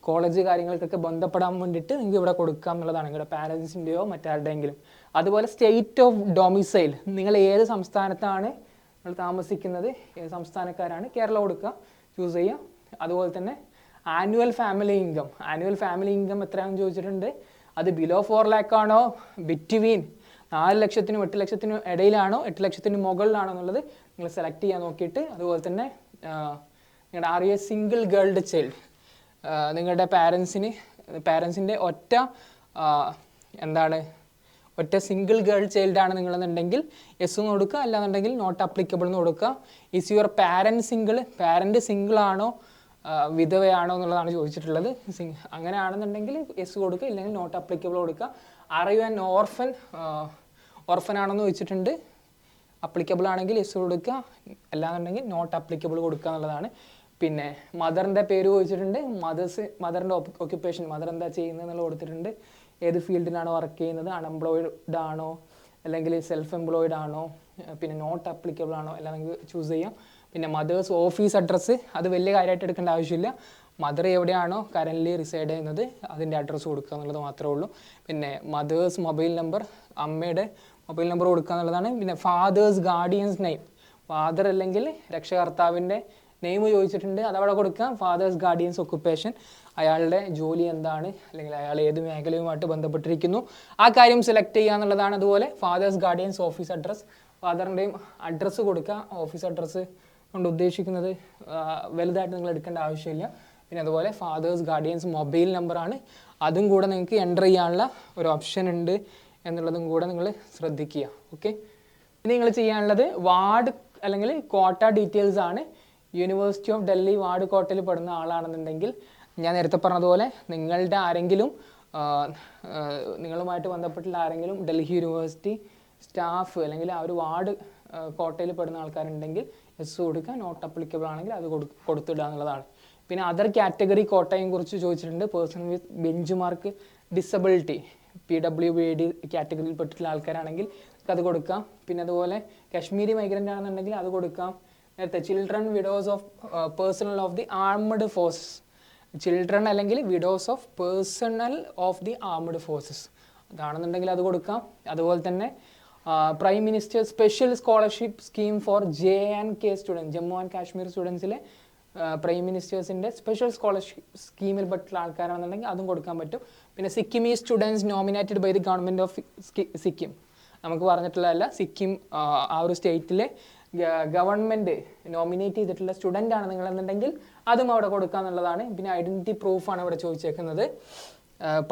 കോളേജ് കാര്യങ്ങൾക്കൊക്കെ ബന്ധപ്പെടാൻ വേണ്ടിയിട്ട് നിങ്ങൾക്ക് ഇവിടെ കൊടുക്കാം എന്നുള്ളതാണ്, നിങ്ങളുടെ പാരൻസിൻ്റെയോ മറ്റാരുടെയെങ്കിലും. അതുപോലെ സ്റ്റേറ്റ് ഓഫ് ഡൊമിസൈൽ, നിങ്ങൾ ഏത് സംസ്ഥാനത്താണ് നിങ്ങൾ താമസിക്കുന്നത്, ഏത് സംസ്ഥാനക്കാരാണ്, കേരള കൊടുക്കുക, ചൂസ് ചെയ്യുക. അതുപോലെ തന്നെ ആനുവൽ ഫാമിലി ഇൻകം എത്രയാണെന്ന് ചോദിച്ചിട്ടുണ്ട്. അത് ബിലോ 4 lakh ആണോ, ബിറ്റ്വീൻ 4 ലക്ഷത്തിനും 8 ലക്ഷത്തിനും ഇടയിലാണോ, 8 ലക്ഷത്തിന് മുകളിലാണോ എന്നുള്ളത് നിങ്ങൾ സെലക്ട് ചെയ്യാൻ നോക്കിയിട്ട്. അതുപോലെ തന്നെ നിങ്ങളുടെ ആർ എ സിംഗിൾ ഗേൾഡ് ചൈൽഡ്, നിങ്ങളുടെ പാരൻസിൻ്റെ ഒറ്റ സിംഗിൾ ഗേൾ ചൈൽഡാണ് നിങ്ങളെന്നുണ്ടെങ്കിൽ യെസ് എന്ന് കൊടുക്കുക, അല്ലാന്നുണ്ടെങ്കിൽ നോട്ട് അപ്ലിക്കബിൾ എന്ന് കൊടുക്കുക. ഈസ് യുവർ പാരൻറ്റ് സിംഗിൾ ആണോ വിധവയാണോ എന്നുള്ളതാണ് ചോദിച്ചിട്ടുള്ളത്. അങ്ങനെയാണെന്നുണ്ടെങ്കിൽ യെസ് കൊടുക്കുക, ഇല്ലെങ്കിൽ നോട്ട് അപ്ലിക്കബിൾ കൊടുക്കുക. ആർ യു ആൻ ഓർഫൻ ആണെന്ന് ചോദിച്ചിട്ടുണ്ട്. അപ്ലിക്കബിൾ ആണെങ്കിൽ യെസ് കൊടുക്കുക, അല്ലാന്നുണ്ടെങ്കിൽ നോട്ട് അപ്ലിക്കബിൾ കൊടുക്കുക എന്നുള്ളതാണ്. പിന്നെ മദറിൻ്റെ പേര് ചോദിച്ചിട്ടുണ്ട്. മദറിൻ്റെ ഓക്യുപ്പേഷൻ, മദർ എന്താ ചെയ്യുന്നത് എന്നുള്ളത് കൊടുത്തിട്ടുണ്ട്. ഏത് ഫീൽഡിനാണോ വർക്ക് ചെയ്യുന്നത്, അൺഎംപ്ലോയിഡ് ആണോ അല്ലെങ്കിൽ സെൽഫ് എംപ്ലോയിഡ് ആണോ, പിന്നെ നോട്ട് അപ്ലിക്കബിൾ ആണോ എല്ലാം നിങ്ങൾക്ക് ചൂസ് ചെയ്യാം. പിന്നെ മദേഴ്സ് ഓഫീസ് അഡ്രസ്സ്, അത് വലിയ കാര്യമായിട്ട് എടുക്കേണ്ട ആവശ്യമില്ല. മദർ എവിടെയാണോ കറൻ്റ്ലി റിസൈഡ് ചെയ്യുന്നത് അതിൻ്റെ അഡ്രസ്സ് കൊടുക്കുക എന്നുള്ളത് മാത്രമേ ഉള്ളൂ. പിന്നെ മദേഴ്സ് മൊബൈൽ നമ്പർ, അമ്മയുടെ മൊബൈൽ നമ്പർ കൊടുക്കുക എന്നുള്ളതാണ്. പിന്നെ ഫാദേഴ്സ് ഗാർഡിയൻസ് നെയിം, ഫാദർ അല്ലെങ്കിൽ രക്ഷകർത്താവിൻ്റെ നെയിം ചോദിച്ചിട്ടുണ്ട്, അതവിടെ കൊടുക്കുക. ഫാദേഴ്സ് ഗാർഡിയൻസ് ഒക്കുപ്പേഷൻ, അയാളുടെ ജോലി എന്താണ് അല്ലെങ്കിൽ അയാൾ ഏത് മേഖലയുമായിട്ട് ബന്ധപ്പെട്ടിരിക്കുന്നു ആ കാര്യം സെലക്ട് ചെയ്യുക എന്നുള്ളതാണ്. അതുപോലെ ഫാദേഴ്സ് ഗാർഡിയൻസ് ഓഫീസ് അഡ്രസ്സ്, ഫാദറിൻ്റെയും അഡ്രസ്സ് കൊടുക്കുക. ഓഫീസ് അഡ്രസ്സ് കൊണ്ട് ഉദ്ദേശിക്കുന്നത് വലുതായിട്ട് നിങ്ങൾ എടുക്കേണ്ട ആവശ്യമില്ല. പിന്നെ അതുപോലെ ഫാദേഴ്സ് ഗാർഡിയൻസ് മൊബൈൽ നമ്പറാണ്, അതും കൂടെ നിങ്ങൾക്ക് എൻ്റർ ചെയ്യാനുള്ള ഒരു ഓപ്ഷൻ ഉണ്ട് എന്നുള്ളതും കൂടെ നിങ്ങൾ ശ്രദ്ധിക്കുക. ഓക്കെ, ഇനി നിങ്ങൾ ചെയ്യാനുള്ളത് വാർഡ് അല്ലെങ്കിൽ കോട്ട ഡീറ്റെയിൽസ് ആണ്. യൂണിവേഴ്സിറ്റി ഓഫ് ഡൽഹി വാർഡ് കോട്ടയിൽ പെടുന്ന ആളാണെന്നുണ്ടെങ്കിൽ ഞാൻ നേരത്തെ പറഞ്ഞതുപോലെ നിങ്ങളുടെ ആരെങ്കിലും നിങ്ങളുമായിട്ട് ബന്ധപ്പെട്ടുള്ള ആരെങ്കിലും ഡൽഹി യൂണിവേഴ്സിറ്റി സ്റ്റാഫ് അല്ലെങ്കിൽ ആ ഒരു വാർഡ് കോട്ടയിൽ പെടുന്ന ആൾക്കാരുണ്ടെങ്കിൽ എസ് കൊടുക്കുക, നോട്ട് അപ്ലിക്കബിൾ ആണെങ്കിൽ അത് കൊടുത്തിടുക എന്നുള്ളതാണ്. പിന്നെ അതർ കാറ്റഗറി കോട്ടയെ കുറിച്ച് ചോദിച്ചിട്ടുണ്ട്. Person with bench mark disability, PWBD കാറ്റഗറിയിൽ പെട്ടിട്ടുള്ള ആൾക്കാരാണെങ്കിൽ അത് കൊടുക്കാം. പിന്നെ അതുപോലെ കാശ്മീരി മൈഗ്രൻ്റ് ആണെന്നുണ്ടെങ്കിൽ അത് കൊടുക്കാം. നേരത്തെ children widows of personnel of the armed forces, children അല്ലെങ്കിൽ widows of personnel of the armed forces അതാണെന്നുണ്ടെങ്കിൽ അത് കൊടുക്കാം. അതുപോലെ തന്നെ prime minister special scholarship scheme for JNK students, Jammu and Kashmir സ്റ്റുഡൻസിലെ പ്രൈം മിനിസ്റ്റേഴ്സിൻ്റെ സ്പെഷ്യൽ സ്കോളർഷിപ്പ് സ്കീമിൽ പെട്ടുള്ള ആൾക്കാരാണെന്നുണ്ടെങ്കിൽ അതും കൊടുക്കാൻ പറ്റും. പിന്നെ Sikkimese students nominated by the government of Sikkim, നമുക്ക് പറഞ്ഞിട്ടുള്ളതല്ല, സിക്കിം ആ ഒരു സ്റ്റേറ്റിലെ ഗവൺമെൻറ് നോമിനേറ്റ് ചെയ്തിട്ടുള്ള സ്റ്റുഡൻ്റ് ആണ് നിങ്ങളെന്നുണ്ടെങ്കിൽ അതും അവിടെ കൊടുക്കുക എന്നുള്ളതാണ്. പിന്നെ ഐഡൻറ്റിറ്റി പ്രൂഫാണ് ഇവിടെ ചോദിച്ചേക്കുന്നത്.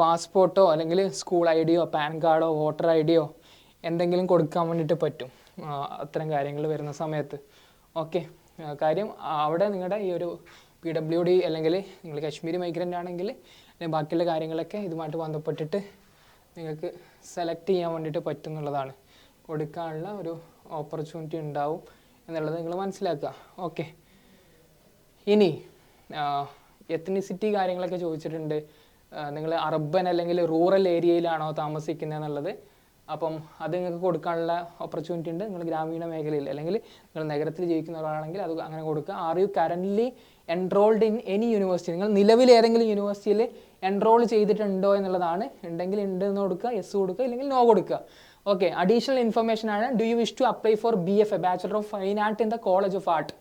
പാസ്പോർട്ടോ അല്ലെങ്കിൽ സ്കൂൾ ID യോ പാൻ കാർഡോ വോട്ടർ ID യോ എന്തെങ്കിലും കൊടുക്കാൻ വേണ്ടിയിട്ട് പറ്റും അത്തരം കാര്യങ്ങൾ വരുന്ന സമയത്ത്. ഓക്കെ, കാര്യം അവിടെ നിങ്ങളുടെ ഈ ഒരു PWD അല്ലെങ്കിൽ നിങ്ങൾ കാശ്മീരി മൈഗ്രൻ്റ് ആണെങ്കിൽ ബാക്കിയുള്ള കാര്യങ്ങളൊക്കെ ഇതുമായിട്ട് ബന്ധപ്പെട്ടിട്ട് നിങ്ങൾക്ക് സെലക്ട് ചെയ്യാൻ വേണ്ടിയിട്ട് പറ്റും എന്നുള്ളതാണ്. കൊടുക്കാനുള്ള ഒരു ഓപ്പർച്യൂണിറ്റി ഉണ്ടാവും എന്നുള്ളത് നിങ്ങൾ മനസ്സിലാക്കുക. ഓക്കെ, ഇനി എത്നിസിറ്റി കാര്യങ്ങളൊക്കെ ചോദിച്ചിട്ടുണ്ട്. നിങ്ങൾ അർബൻ അല്ലെങ്കിൽ റൂറൽ ഏരിയയിലാണോ താമസിക്കുന്നത് എന്നുള്ളത്. അപ്പം അത് നിങ്ങൾക്ക് കൊടുക്കാനുള്ള ഓപ്പർച്യൂണിറ്റി ഉണ്ട് നിങ്ങൾ ഗ്രാമീണ മേഖലയിൽ അല്ലെങ്കിൽ നിങ്ങൾ നഗരത്തിൽ ജീവിക്കുന്ന ഒരാളാണെങ്കിൽ അത് അങ്ങനെ കൊടുക്കുക. Are you currently enrolled in any university, നിങ്ങൾ നിലവിൽ ഏതെങ്കിലും യൂണിവേഴ്സിറ്റിയിൽ എൻറോൾ ചെയ്തിട്ടുണ്ടോ എന്നുള്ളതാണ്. ഉണ്ടെങ്കിൽ ഉണ്ട് എന്ന് കൊടുക്കുക, യെസ് കൊടുക്കുക, ഇല്ലെങ്കിൽ നോ കൊടുക്കുക. ഓക്കെ, അഡീഷണൽ ഇൻഫർമേഷൻ ആണ്. Do you wish to apply for BFA bachelor of fine art in the college of art?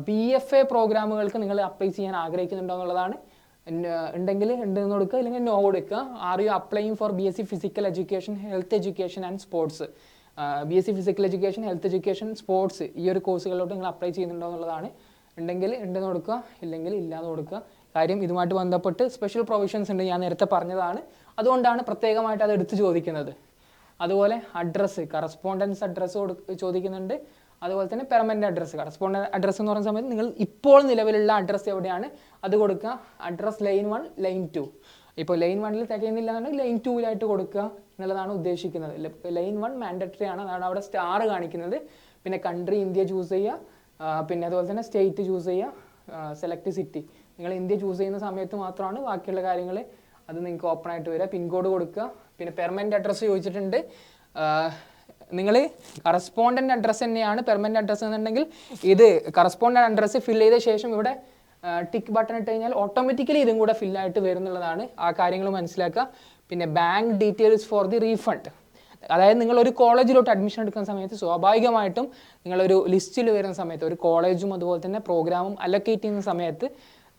BFA പ്രോഗ്രാമുകൾക്ക് നിങ്ങൾ അപ്ലൈ ചെയ്യാൻ ആഗ്രഹിക്കുന്നുണ്ടോ എന്നുള്ളതാണ്. ഉണ്ടെങ്കിൽ ഉണ്ട് എന്ന് കൊടുക്കുക, ഇല്ലെങ്കിൽ നോ കൊടുക്കുക. Are you applying four BSc physical education, health education and sports? BSc physical education, health education, sports ഈ ഒരു കോഴ്സുകളിലോട്ട് നിങ്ങൾ അപ്ലൈ ചെയ്യുന്നുണ്ടോ എന്നുള്ളതാണ്. ഉണ്ടെങ്കിൽ ഉണ്ടെന്ന് കൊടുക്കുക, ഇല്ലെങ്കിൽ ഇല്ലാന്ന് കൊടുക്കുക. കാര്യം ഇതുമായിട്ട് ബന്ധപ്പെട്ട് സ്പെഷ്യൽ പ്രൊവിഷൻസ് ഉണ്ട്, ഞാൻ നേരത്തെ പറഞ്ഞതാണ്. അതുകൊണ്ടാണ് പ്രത്യേകമായിട്ട് അത് എടുത്ത് ചോദിക്കുന്നത്. അതുപോലെ അഡ്രസ്സ്, കറസ്പോണ്ടൻസ് അഡ്രസ്സ് ചോദിക്കുന്നുണ്ട്. അതുപോലെ തന്നെ പെർമനന്റ് അഡ്രസ്സ്. കറസ്പോണ്ടൻസ് അഡ്രസ്സ് എന്ന് പറയുന്ന സമയത്ത് നിങ്ങൾ ഇപ്പോൾ നിലവിലുള്ള അഡ്രസ്സ് എവിടെയാണ് അത് കൊടുക്കുക. Address line 1, line 2. ഇപ്പോൾ ലൈൻ 1 തികയുന്നില്ല എന്നുണ്ടെങ്കിൽ ലൈൻ 2 കൊടുക്കുക എന്നുള്ളതാണ് ഉദ്ദേശിക്കുന്നത്. ലൈൻ 1 മാൻഡറ്ററി ആണ്, അതാണ് അവിടെ സ്റ്റാർ കാണിക്കുന്നത്. പിന്നെ കൺട്രി ഇന്ത്യ ചൂസ് ചെയ്യുക, പിന്നെ അതുപോലെ തന്നെ സ്റ്റേറ്റ് ചൂസ് ചെയ്യുക, സെലക്ട് സിറ്റി. നിങ്ങൾ ഇന്ത്യ ചൂസ് ചെയ്യുന്ന സമയത്ത് മാത്രമാണ് ബാക്കിയുള്ള കാര്യങ്ങൾ അത് നിങ്ങൾക്ക് ഓപ്പൺ ആയിട്ട് വരിക. പിൻകോഡ് കൊടുക്കുക. പിന്നെ പെർമനന്റ് അഡ്രസ്സ് ചോദിച്ചിട്ടുണ്ട്. നിങ്ങൾ കറസ്പോണ്ടൻ്റ് അഡ്രസ്സ് തന്നെയാണ് പെർമനന്റ് അഡ്രസ്സ് എന്നുണ്ടെങ്കിൽ ഇത് കറസ്പോണ്ടൻ്റ് അഡ്രസ്സ് ഫിൽ ചെയ്ത ശേഷം ഇവിടെ ടിക്ക് ബട്ടൺ ഇട്ട് കഴിഞ്ഞാൽ ഓട്ടോമാറ്റിക്കലി ഇതും കൂടെ ഫില്ലായിട്ട് വരുന്നുള്ളതാണ്. ആ കാര്യങ്ങൾ മനസ്സിലാക്കുക. പിന്നെ bank details for the refund. അതായത് നിങ്ങളൊരു കോളേജിലോട്ട് അഡ്മിഷൻ എടുക്കുന്ന സമയത്ത് സ്വാഭാവികമായിട്ടും നിങ്ങളൊരു ലിസ്റ്റിൽ വരുന്ന സമയത്ത് ഒരു കോളേജും അതുപോലെ തന്നെ പ്രോഗ്രാമും അലൊക്കേറ്റ് ചെയ്യുന്ന സമയത്ത്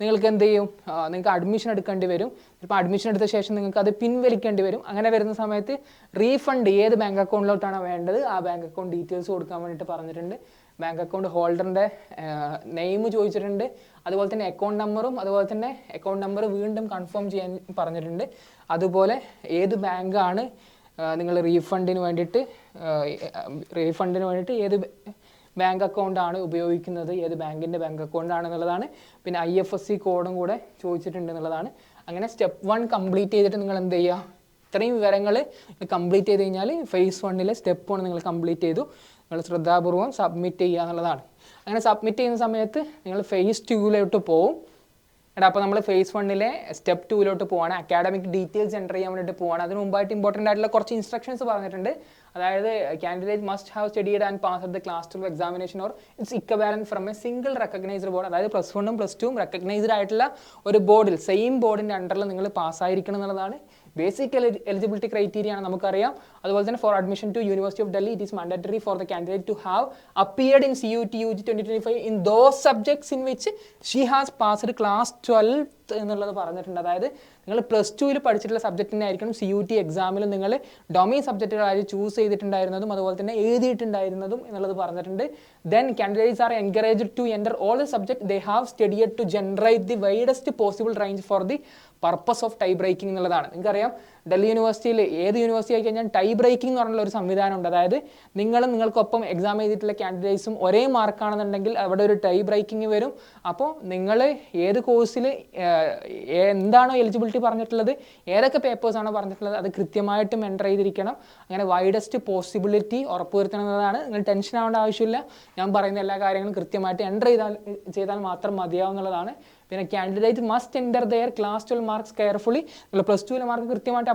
നിങ്ങൾക്ക് എന്ത് ചെയ്യും, നിങ്ങൾക്ക് അഡ്മിഷൻ എടുക്കേണ്ടി വരും. ഇപ്പോൾ അഡ്മിഷൻ എടുത്ത ശേഷം നിങ്ങൾക്ക് അത് പിൻവലിക്കേണ്ടി വരും. അങ്ങനെ വരുന്ന സമയത്ത് റീഫണ്ട് ഏത് ബാങ്ക് അക്കൗണ്ടിലോട്ടാണ് വേണ്ടത് ആ ബാങ്ക് അക്കൗണ്ട് ഡീറ്റെയിൽസ് കൊടുക്കാൻ വേണ്ടിയിട്ട് പറഞ്ഞിട്ടുണ്ട്. ബാങ്ക് അക്കൗണ്ട് ഹോൾഡറിൻ്റെ നെയിം ചോദിച്ചിട്ടുണ്ട്. അതുപോലെ തന്നെ അക്കൗണ്ട് നമ്പറും അതുപോലെ തന്നെ അക്കൗണ്ട് നമ്പർ വീണ്ടും കൺഫേം ചെയ്യാൻ പറഞ്ഞിട്ടുണ്ട്. അതുപോലെ ഏത് ബാങ്കാണ് നിങ്ങൾ റീഫണ്ടിന് വേണ്ടിയിട്ട് ഏത് ബാങ്ക് അക്കൗണ്ടാണ് ഉപയോഗിക്കുന്നത്, ഏത് ബാങ്കിൻ്റെ ബാങ്ക് അക്കൗണ്ടാണെന്നുള്ളതാണ്. പിന്നെ IFSC കോഡും കൂടെ ചോദിച്ചിട്ടുണ്ട് എന്നുള്ളതാണ്. അങ്ങനെ സ്റ്റെപ്പ് 1 കംപ്ലീറ്റ് ചെയ്തിട്ട് നിങ്ങൾ എന്ത് ചെയ്യുക, ഇത്രയും വിവരങ്ങൾ കംപ്ലീറ്റ് ചെയ്ത് കഴിഞ്ഞാൽ ഫേസ് 1 സ്റ്റെപ്പ് 1 നിങ്ങൾ കംപ്ലീറ്റ് ചെയ്തു. നിങ്ങൾ ശ്രദ്ധാപൂർവ്വം സബ്മിറ്റ് ചെയ്യുക എന്നുള്ളതാണ്. അങ്ങനെ സബ്മിറ്റ് ചെയ്യുന്ന സമയത്ത് നിങ്ങൾ ഫേസ് 2 പോകും. അപ്പോൾ നമ്മൾ ഫേസ് 1 സ്റ്റെപ്പ് 2 പോവാണ്. അക്കാഡമിക് ഡീറ്റെയിൽസ് എൻ്റർ ചെയ്യാൻ വേണ്ടിയിട്ട് പോവാണ്. അതിന് മുമ്പായിട്ട് ഇമ്പോർട്ടൻ്റ് ആയിട്ടുള്ള കുറച്ച് ഇൻസ്ട്രക്ഷൻസ് പറഞ്ഞിട്ടുണ്ട്. അതായത് candidate must have studied and passed the class 12 examination or its equivalent from A single recognised board. അതായത് +1ഉം +2ഉം റെക്കഗ്നൈസ്ഡ് ആയിട്ടുള്ള ഒരു ബോർഡിൽ സെയിം ബോർഡിൻ്റെ അണ്ടറിൽ നിങ്ങൾ പാസ്സായിരിക്കണം എന്നുള്ളതാണ്. ബേസിക് എലിജിബിലിറ്റി ക്രൈറ്റീരിയ ആണ് നമുക്കറിയാം. അതുപോലെ തന്നെ for admission to university of Delhi it is mandatory for the candidate to have appeared in CUT UG 2025 in those subjects in which she has passed class 12 എന്നുള്ളത് പറഞ്ഞിട്ടുണ്ട്. അതായത് നിങ്ങൾ +2 പഠിച്ചിട്ടുള്ള സബ്ജക്റ്റിനെ ആയിരിക്കണം CUT എക്സാമിൽ നിങ്ങൾ ഡൊമൈൻ സബ്ജക്റ്റുകളായി ചൂസ് ചെയ്തിട്ടുണ്ടായിരുന്നതും അതുപോലെ തന്നെ എഴുതിയിട്ടുണ്ടായിരുന്നതും എന്നുള്ളത് പറഞ്ഞിട്ടുണ്ട്. Then candidates are encouraged to enter all the subject they have studied to generate the widest possible range for the purpose of tie breaking എന്നുള്ളതാണ്. നിങ്ങൾക്കറിയാം ഡൽഹി യൂണിവേഴ്സിറ്റിയിൽ ഏത് യൂണിവേഴ്സിറ്റി ആയി കഴിഞ്ഞാൽ ടൈ ബ്രേക്കിംഗ് എന്ന് പറഞ്ഞുള്ള ഒരു സംവിധാനമുണ്ട്. അതായത് നിങ്ങൾക്കൊപ്പം എക്സാം ചെയ്തിട്ടുള്ള കാൻഡിഡേറ്റ്സും ഒരേ മാർക്കാണെന്നുണ്ടെങ്കിൽ അവിടെ ഒരു ടൈ ബ്രേക്കിംഗ് വരും. അപ്പോൾ നിങ്ങൾ ഏത് കോഴ്സിൽ എന്താണോ എലിജിബിലിറ്റി പറഞ്ഞിട്ടുള്ളത്, ഏതൊക്കെ പേപ്പേഴ്സാണോ പറഞ്ഞിട്ടുള്ളത് അത് കൃത്യമായിട്ടും എൻ്റർ ചെയ്തിരിക്കണം. അങ്ങനെ വൈഡസ്റ്റ് പോസിബിലിറ്റി ഉറപ്പുവരുത്തണം എന്നതാണ്. നിങ്ങൾ ടെൻഷൻ ആവേണ്ട ആവശ്യമില്ല. ഞാൻ പറയുന്ന എല്ലാ കാര്യങ്ങളും കൃത്യമായിട്ട് എൻ്റർ ചെയ്താൽ മാത്രം മതിയാവുന്നതാണ്. പിന്നെ candidate must enter their class 12 marks carefully. നിങ്ങൾ +2 മാർക്ക് കൃത്യമായിട്ട്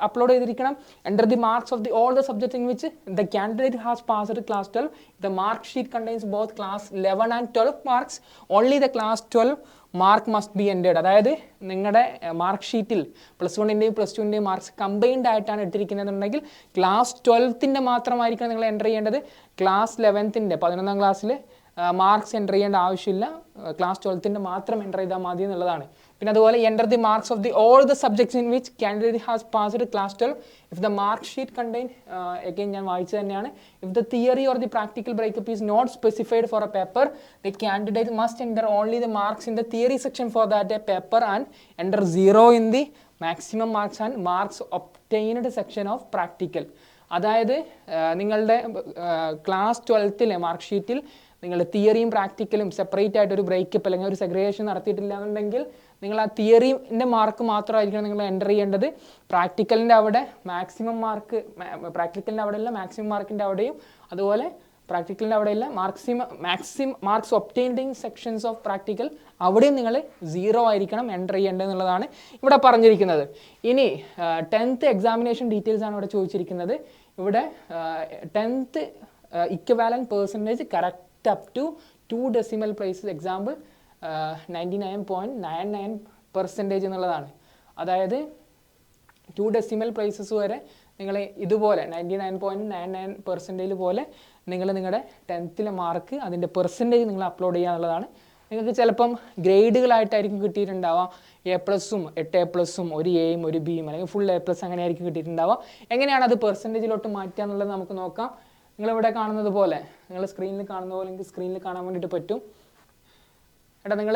അപ്ലോഡ് ചെയ്തിരിക്കണം. Enter the marks of the all the subject in which the candidate has passed class 12. The mark sheet contains both class 11 and 12 marks. Only the class 12 mark must be entered. അതായത് നിങ്ങളുടെ mark ഷീറ്റിൽ +1ൻ്റെയും +2ൻ്റെയും marks combined ആയിട്ടാണ് ഇട്ടിരിക്കുന്നതെന്നുണ്ടെങ്കിൽ class 12ൻ്റെ മാത്രമായിരിക്കണം നിങ്ങൾ enter ചെയ്യേണ്ടത്. Class 11ൻ്റെ 11ാം ക്ലാസ്സിൽ marks enter ചെയ്യേണ്ട ആവശ്യമില്ല. Class 12ൻ്റെ മാത്രം എൻ്റർ ചെയ്താൽ മതി എന്നുള്ളതാണ്. പിന്നെ അതുപോലെ enter the marks of the all the subjects in which candidate has passed class 12 if the mark sheet contain again ഞാൻ വായിച്ചു തന്നെയാണ്. If the theory or the practical breakup is not specified for a paper the candidate must enter only the marks in the theory section for that a paper and enter 0 in the maximum marks and marks obtained section of practical. അതായത് നിങ്ങളുടെ class 12ലെ mark ഷീറ്റിൽ നിങ്ങൾ തിയറിയും പ്രാക്ടിക്കലും separate ആയിട്ട് ഒരു breakup അല്ലെങ്കിൽ ഒരു segregation നടത്തിയിട്ടില്ല എന്നുണ്ടെങ്കിൽ നിങ്ങൾ ആ തിയറിൻ്റെ മാർക്ക് മാത്രമായിരിക്കണം നിങ്ങൾ എൻ്റർ ചെയ്യേണ്ടത്. പ്രാക്ടിക്കലിൻ്റെ അവിടെ മാക്സിമം മാർക്ക്, പ്രാക്ടിക്കലിൻ്റെ അവിടെയല്ല മാക്സിമം മാർക്കിൻ്റെ അവിടെയും, അതുപോലെ പ്രാക്ടിക്കലിൻ്റെ അവിടെയല്ല maximum marks obtaining sections of practical അവിടെയും നിങ്ങൾ 0 ആയിരിക്കണം എൻ്റർ ചെയ്യേണ്ടത് എന്നുള്ളതാണ് ഇവിടെ പറഞ്ഞിരിക്കുന്നത്. ഇനി 10th എക്സാമിനേഷൻ ഡീറ്റെയിൽസ് ആണ് ഇവിടെ ചോദിച്ചിരിക്കുന്നത്. ഇവിടെ 10th equivalent percentage correct up to 2 decimal places. Example 99.99% എന്നുള്ളതാണ്. അതായത് 2 decimal places വരെ നിങ്ങൾ ഇതുപോലെ 99.99% പോലെ നിങ്ങൾ നിങ്ങളുടെ 10th മാർക്ക് അതിൻ്റെ പെർസെൻറ്റേജ് നിങ്ങൾ അപ്ലോഡ് ചെയ്യുക എന്നുള്ളതാണ്. നിങ്ങൾക്ക് ചിലപ്പം ഗ്രേഡുകളായിട്ടായിരിക്കും കിട്ടിയിട്ടുണ്ടാവുക. A+, 8A+, ഒരു എയും ഒരു ബിയും അല്ലെങ്കിൽ ഫുൾ A+ അങ്ങനെ ആയിരിക്കും കിട്ടിയിട്ടുണ്ടാവുക. എങ്ങനെയാണ് അത് പെർസെൻറ്റേജിലോട്ട് മാറ്റുക എന്നുള്ളത് നമുക്ക് നോക്കാം. നിങ്ങളിവിടെ കാണുന്നത് പോലെ, നിങ്ങൾ സ്ക്രീനിൽ കാണുന്ന പോലെ എനിക്ക് സ്ക്രീനിൽ കാണാൻ വേണ്ടിയിട്ട് പറ്റും. എടാ നിങ്ങൾ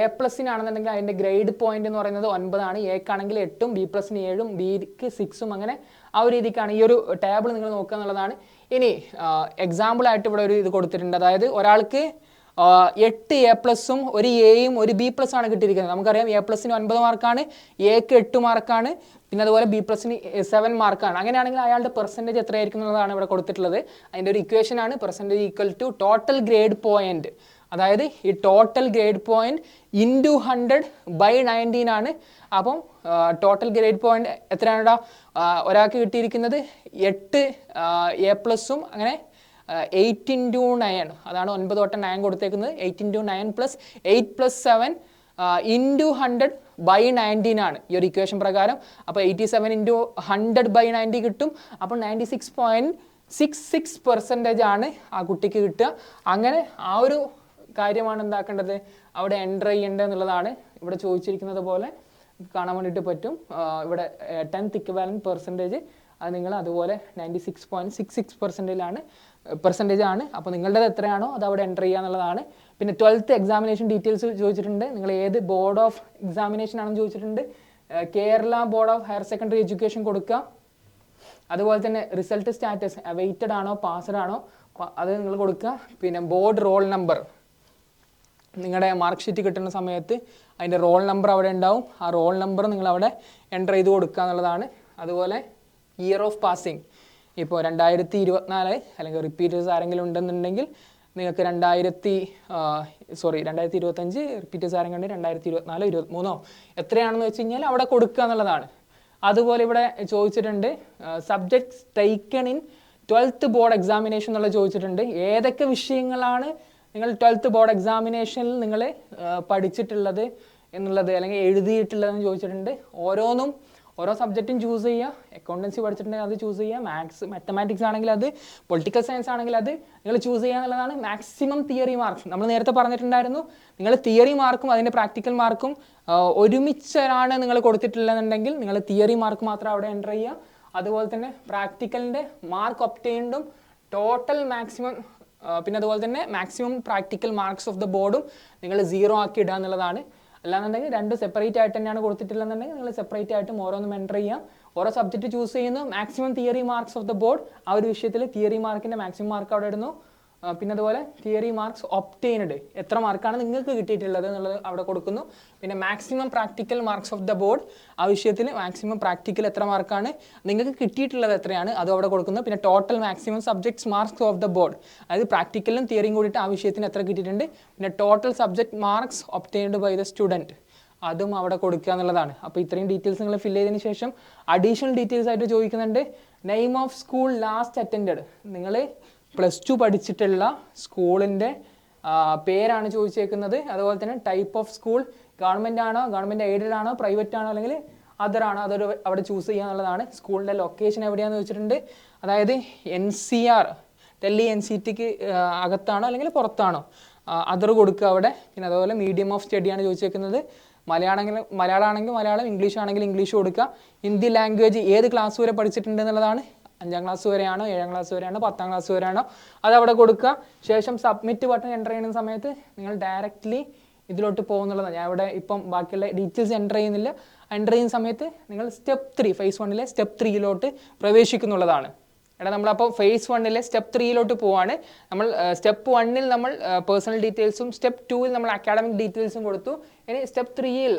A+നാണെന്നുണ്ടെങ്കിൽ അതിൻ്റെ ഗ്രേഡ് പോയിന്റ് എന്ന് പറയുന്നത് 9 എക്കാണെങ്കിൽ 8 B+ന് 7 ബിക്ക് 6 അങ്ങനെ ആ ഒരു രീതിക്കാണ് ഈ ഒരു ടേബിൾ നിങ്ങൾ നോക്കുക എന്നുള്ളതാണ്. ഇനി എക്സാമ്പിളായിട്ട് ഇവിടെ ഒരു ഇത് കൊടുത്തിട്ടുണ്ട്. അതായത് ഒരാൾക്ക് 8 A+, ഒരു എയും ഒരു B+ ആണ് കിട്ടിയിരിക്കുന്നത്. നമുക്കറിയാം A+ന് 9 മാർക്കാണ്, എക്ക് 8 മാർക്കാണ്, പിന്നെ അതുപോലെ B+ന് 7 മാർക്കാണ്. അങ്ങനെയാണെങ്കിൽ അയാളുടെ പെർസെൻറ്റേജ് എത്രയായിരിക്കും എന്നുള്ളതാണ് ഇവിടെ കൊടുത്തിട്ടുള്ളത്. അതിൻ്റെ ഒരു ഇക്വേഷൻ ആണ് percentage equal to total grade point. അതായത് ഈ ടോട്ടൽ ഗ്രേഡ് പോയിന്റ് ഇൻറ്റു 100/19 ആണ്. അപ്പം ടോട്ടൽ ഗ്രേഡ് പോയിന്റ് എത്രയാണ്? ഒരാൾക്ക് കിട്ടിയിരിക്കുന്നത് 8 A+, അങ്ങനെ 8 × 9 അതാണ് 9 തൊട്ട് 9 കൊടുത്തേക്കുന്നത്. 8 × 9 + 8 + 7 × 100/19 ആണ് ഈ ഒരു ഇക്വേഷൻ പ്രകാരം. അപ്പോൾ 87 × 100/90 കിട്ടും. അപ്പോൾ 96.66% ആണ് ആ കുട്ടിക്ക് കിട്ടുക. അങ്ങനെ ആ ഒരു കാര്യമാണ് എന്താക്കേണ്ടത്, അവിടെ എൻ്റർ ചെയ്യേണ്ടത് എന്നുള്ളതാണ്. ഇവിടെ ചോദിച്ചിരിക്കുന്നത് പോലെ കാണാൻ വേണ്ടിയിട്ട് പറ്റും. ഇവിടെ 10th equivalent percentage അത് നിങ്ങൾ അതുപോലെ 96.66% ആണ്. അപ്പോൾ നിങ്ങളുടേത് എത്രയാണോ അത് അവിടെ എൻ്റർ ചെയ്യുക എന്നുള്ളതാണ്. പിന്നെ 12th എക്സാമിനേഷൻ ഡീറ്റെയിൽസ് ചോദിച്ചിട്ടുണ്ട്. നിങ്ങൾ ഏത് ബോർഡ് ഓഫ് എക്സാമിനേഷൻ ആണെന്ന് ചോദിച്ചിട്ടുണ്ട്. Kerala board of higher secondary education കൊടുക്കുക. അതുപോലെ തന്നെ റിസൾട്ട് സ്റ്റാറ്റസ് അവൈറ്റഡ് ആണോ പാസ്ഡ് ആണോ അത് നിങ്ങൾ കൊടുക്കുക. പിന്നെ ബോർഡ് റോൾ നമ്പർ, നിങ്ങളുടെ മാർക്ക് ഷീറ്റ് കിട്ടുന്ന സമയത്ത് അതിൻ്റെ റോൾ നമ്പർ അവിടെ ഉണ്ടാവും. ആ റോൾ നമ്പർ നിങ്ങൾ അവിടെ എൻ്റർ ചെയ്ത് കൊടുക്കുക എന്നുള്ളതാണ്. അതുപോലെ ഇയർ ഓഫ് പാസിംഗ്, ഇപ്പോൾ 2024 അല്ലെങ്കിൽ റിപ്പീറ്റേഴ്സ് ആരെങ്കിലും ഉണ്ടെന്നുണ്ടെങ്കിൽ നിങ്ങൾക്ക് 2025 റിപ്പീറ്റേഴ്സ് ആരെങ്കിലും 2024, 23 എത്രയാണെന്ന് വെച്ച് കഴിഞ്ഞാൽ അവിടെ കൊടുക്കുക എന്നുള്ളതാണ്. അതുപോലെ ഇവിടെ ചോദിച്ചിട്ടുണ്ട് subjects taken in 12th board examination എന്നുള്ള ചോദിച്ചിട്ടുണ്ട്. ഏതൊക്കെ വിഷയങ്ങളാണ് നിങ്ങൾ 12th ബോർഡ് എക്സാമിനേഷനിൽ നിങ്ങൾ പഠിച്ചിട്ടുള്ളത് എന്നുള്ളത് അല്ലെങ്കിൽ എഴുതിയിട്ടുള്ളതെന്ന് ചോദിച്ചിട്ടുണ്ട്. ഓരോ സബ്ജക്റ്റും ചൂസ് ചെയ്യുക. അക്കൗണ്ടൻസി പഠിച്ചിട്ടുണ്ടെങ്കിൽ അത് ചൂസ് ചെയ്യുക. മാത്തമാറ്റിക്സ് ആണെങ്കിൽ അത്, പൊളിറ്റിക്കൽ സയൻസ് ആണെങ്കിൽ അത് നിങ്ങൾ ചൂസ് ചെയ്യുക എന്നുള്ളതാണ്. മാക്സിമം തിയറി മാർക്സ് നമ്മൾ നേരത്തെ പറഞ്ഞിട്ടുണ്ടായിരുന്നു. നിങ്ങൾ തിയറി മാർക്കും അതിൻ്റെ പ്രാക്ടിക്കൽ മാർക്കും ഒരുമിച്ചാണ് നിങ്ങൾ കൊടുത്തിട്ടുള്ളതെന്നുണ്ടെങ്കിൽ നിങ്ങൾ തിയറി മാർക്ക് മാത്രം അവിടെ എൻ്റർ ചെയ്യുക. അതുപോലെ തന്നെ പ്രാക്ടിക്കലിൻ്റെ മാർക്ക് ഒബ്റ്റെയിൻഡും ടോട്ടൽ മാക്സിമം പിന്നെ അതുപോലെ തന്നെ maximum practical marks of the ബോർഡും നിങ്ങൾ 0 ആക്കി ഇടുക എന്നുള്ളതാണ്. അല്ലാന്നുണ്ടെങ്കിൽ 2 സെപ്പറേറ്റ് ആയിട്ട് തന്നെയാണ് കൊടുത്തിട്ടുള്ളതെന്നുണ്ടെങ്കിൽ നിങ്ങൾ സെപ്പറേറ്റ് ആയിട്ടും ഓരോന്നും എൻ്റർ ചെയ്യാം. ഓരോ സബ്ജക്റ്റ് ചൂസ് ചെയ്യുന്നു. Maximum theory marks of the board, ആ ഒരു വിഷയത്തിൽ തിയറി മാർക്കിൻ്റെ മാക്സിമം മാർക്ക് അവിടെ ഇടുന്നു. പിന്നെ അതുപോലെ തിയറി മാർക്സ് ഒബ്റ്റെയിൻഡ് എത്ര മാർക്കാണ് നിങ്ങൾക്ക് കിട്ടിയിട്ടുള്ളത് എന്നുള്ളത് അവിടെ കൊടുക്കുന്നു. പിന്നെ maximum practical marks of the board, ആ വിഷയത്തിൽ മാക്സിമം പ്രാക്ടിക്കൽ എത്ര മാർക്കാണ് നിങ്ങൾക്ക് കിട്ടിയിട്ടുള്ളത് എത്രയാണ് അതും അവിടെ കൊടുക്കുന്നു. പിന്നെ total maximum subjects marks of the board, അതായത് പ്രാക്ടിക്കലും തിയറിയും കൂടിയിട്ട് ആ വിഷയത്തിന് എത്ര കിട്ടിയിട്ടുണ്ട്. പിന്നെ total subject marks obtained by the student, അതും അവിടെ കൊടുക്കുക എന്നുള്ളതാണ്. അപ്പോൾ ഇത്രയും ഡീറ്റെയിൽസ് നിങ്ങൾ ഫില്ല് ചെയ്തതിന് ശേഷം അഡീഷണൽ ഡീറ്റെയിൽസ് ആയിട്ട് ചോദിക്കുന്നുണ്ട്. Name of school last attended, നിങ്ങൾ +2 പഠിച്ചിട്ടുള്ള സ്കൂളിൻ്റെ പേരാണ് ചോദിച്ചേക്കുന്നത്. അതുപോലെ തന്നെ ടൈപ്പ് ഓഫ് സ്കൂൾ, ഗവൺമെൻറ് ആണോ, ഗവൺമെൻറ് എയ്ഡഡ് ആണോ, പ്രൈവറ്റ് ആണോ, അല്ലെങ്കിൽ അതർ ആണോ, അതൊരു അവിടെ ചൂസ് ചെയ്യുക എന്നുള്ളതാണ്. സ്കൂളിൻ്റെ ലൊക്കേഷൻ എവിടെയാണെന്ന് വെച്ചിട്ടുണ്ട്. അതായത് NCR ഡൽഹി NCTക്ക് അകത്താണോ അല്ലെങ്കിൽ പുറത്താണോ, അതർ കൊടുക്കുക അവിടെ. പിന്നെ അതുപോലെ മീഡിയം ഓഫ് സ്റ്റഡിയാണ് ചോദിച്ചേക്കുന്നത്. മലയാളം ആണെങ്കിൽ മലയാളം, ഇംഗ്ലീഷ് ആണെങ്കിൽ ഇംഗ്ലീഷ് കൊടുക്കുക. ഹിന്ദി ലാംഗ്വേജ് ഏത് ക്ലാസ് വരെ പഠിച്ചിട്ടുണ്ട് എന്നുള്ളതാണ്. 5ാം ക്ലാസ് വരെയാണോ, 7ാം ക്ലാസ് വരെയാണോ, 10ാം ക്ലാസ് വരെയാണോ, അതവിടെ കൊടുക്കുക. ശേഷം സബ്മിറ്റ് ബട്ടൺ എൻ്റർ ചെയ്യുന്ന സമയത്ത് നിങ്ങൾ ഡയറക്റ്റ്ലി ഇതിലോട്ട് പോകുന്നുള്ളതാണ്. ഞാൻ ഇവിടെ ഇപ്പം ബാക്കിയുള്ള ഡീറ്റെയിൽസ് എൻ്റർ ചെയ്യുന്നില്ല. എൻ്റർ ചെയ്യുന്ന സമയത്ത് നിങ്ങൾ സ്റ്റെപ്പ് 3 ഫേസ് 1 സ്റ്റെപ്പ് 3 പ്രവേശിക്കുന്നുള്ളതാണ്. നമ്മളപ്പോൾ ഫേസ് 1 സ്റ്റെപ്പ് 3 പോവാണ്. നമ്മൾ സ്റ്റെപ്പ് 1 നമ്മൾ പേഴ്സണൽ ഡീറ്റെയിൽസും സ്റ്റെപ്പ് 2 നമ്മൾ അക്കാഡമിക് ഡീറ്റെയിൽസും കൊടുത്തു. ഇനി സ്റ്റെപ്പ് 3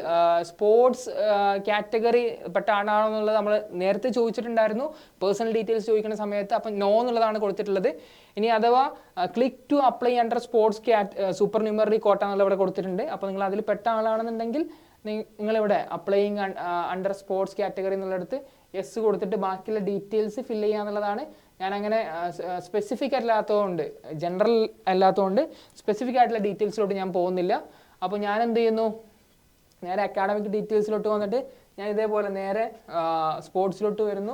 സ്പോർട്സ് കാറ്റഗറി പെട്ടാണോ എന്നുള്ളത് നമ്മൾ നേരത്തെ ചോദിച്ചിട്ടുണ്ടായിരുന്നു പേഴ്സണൽ ഡീറ്റെയിൽസ് ചോദിക്കുന്ന സമയത്ത്. അപ്പം നോ എന്നുള്ളതാണ് കൊടുത്തിട്ടുള്ളത്. ഇനി അഥവാ click to apply under sports supernumerary quota എന്നുള്ള ഇവിടെ കൊടുത്തിട്ടുണ്ട്. അപ്പോൾ നിങ്ങൾ അതിൽ പെട്ട ആളാണെന്നുണ്ടെങ്കിൽ നിങ്ങളിവിടെ അപ്ലൈയിങ് അണ്ടർ സ്പോർട്സ് കാറ്റഗറി എന്നുള്ളിടത്ത് യെസ് കൊടുത്തിട്ട് ബാക്കിയുള്ള ഡീറ്റെയിൽസ് ഫില്ല് ചെയ്യുക എന്നുള്ളതാണ്. ഞാൻ അങ്ങനെ സ്പെസിഫിക് അല്ലാത്തതുകൊണ്ട്, ജനറൽ അല്ലാത്തതുകൊണ്ട് സ്പെസിഫിക് ആയിട്ടുള്ള ഡീറ്റെയിൽസിലോട്ട് ഞാൻ പോകുന്നില്ല. അപ്പോൾ ഞാൻ എന്ത് ചെയ്യുന്നു, നേരെ അക്കാഡമിക് ഡീറ്റെയിൽസിലോട്ട് വന്നിട്ട് ഞാൻ ഇതേപോലെ നേരെ സ്പോർട്സിലോട്ട് വരുന്നു.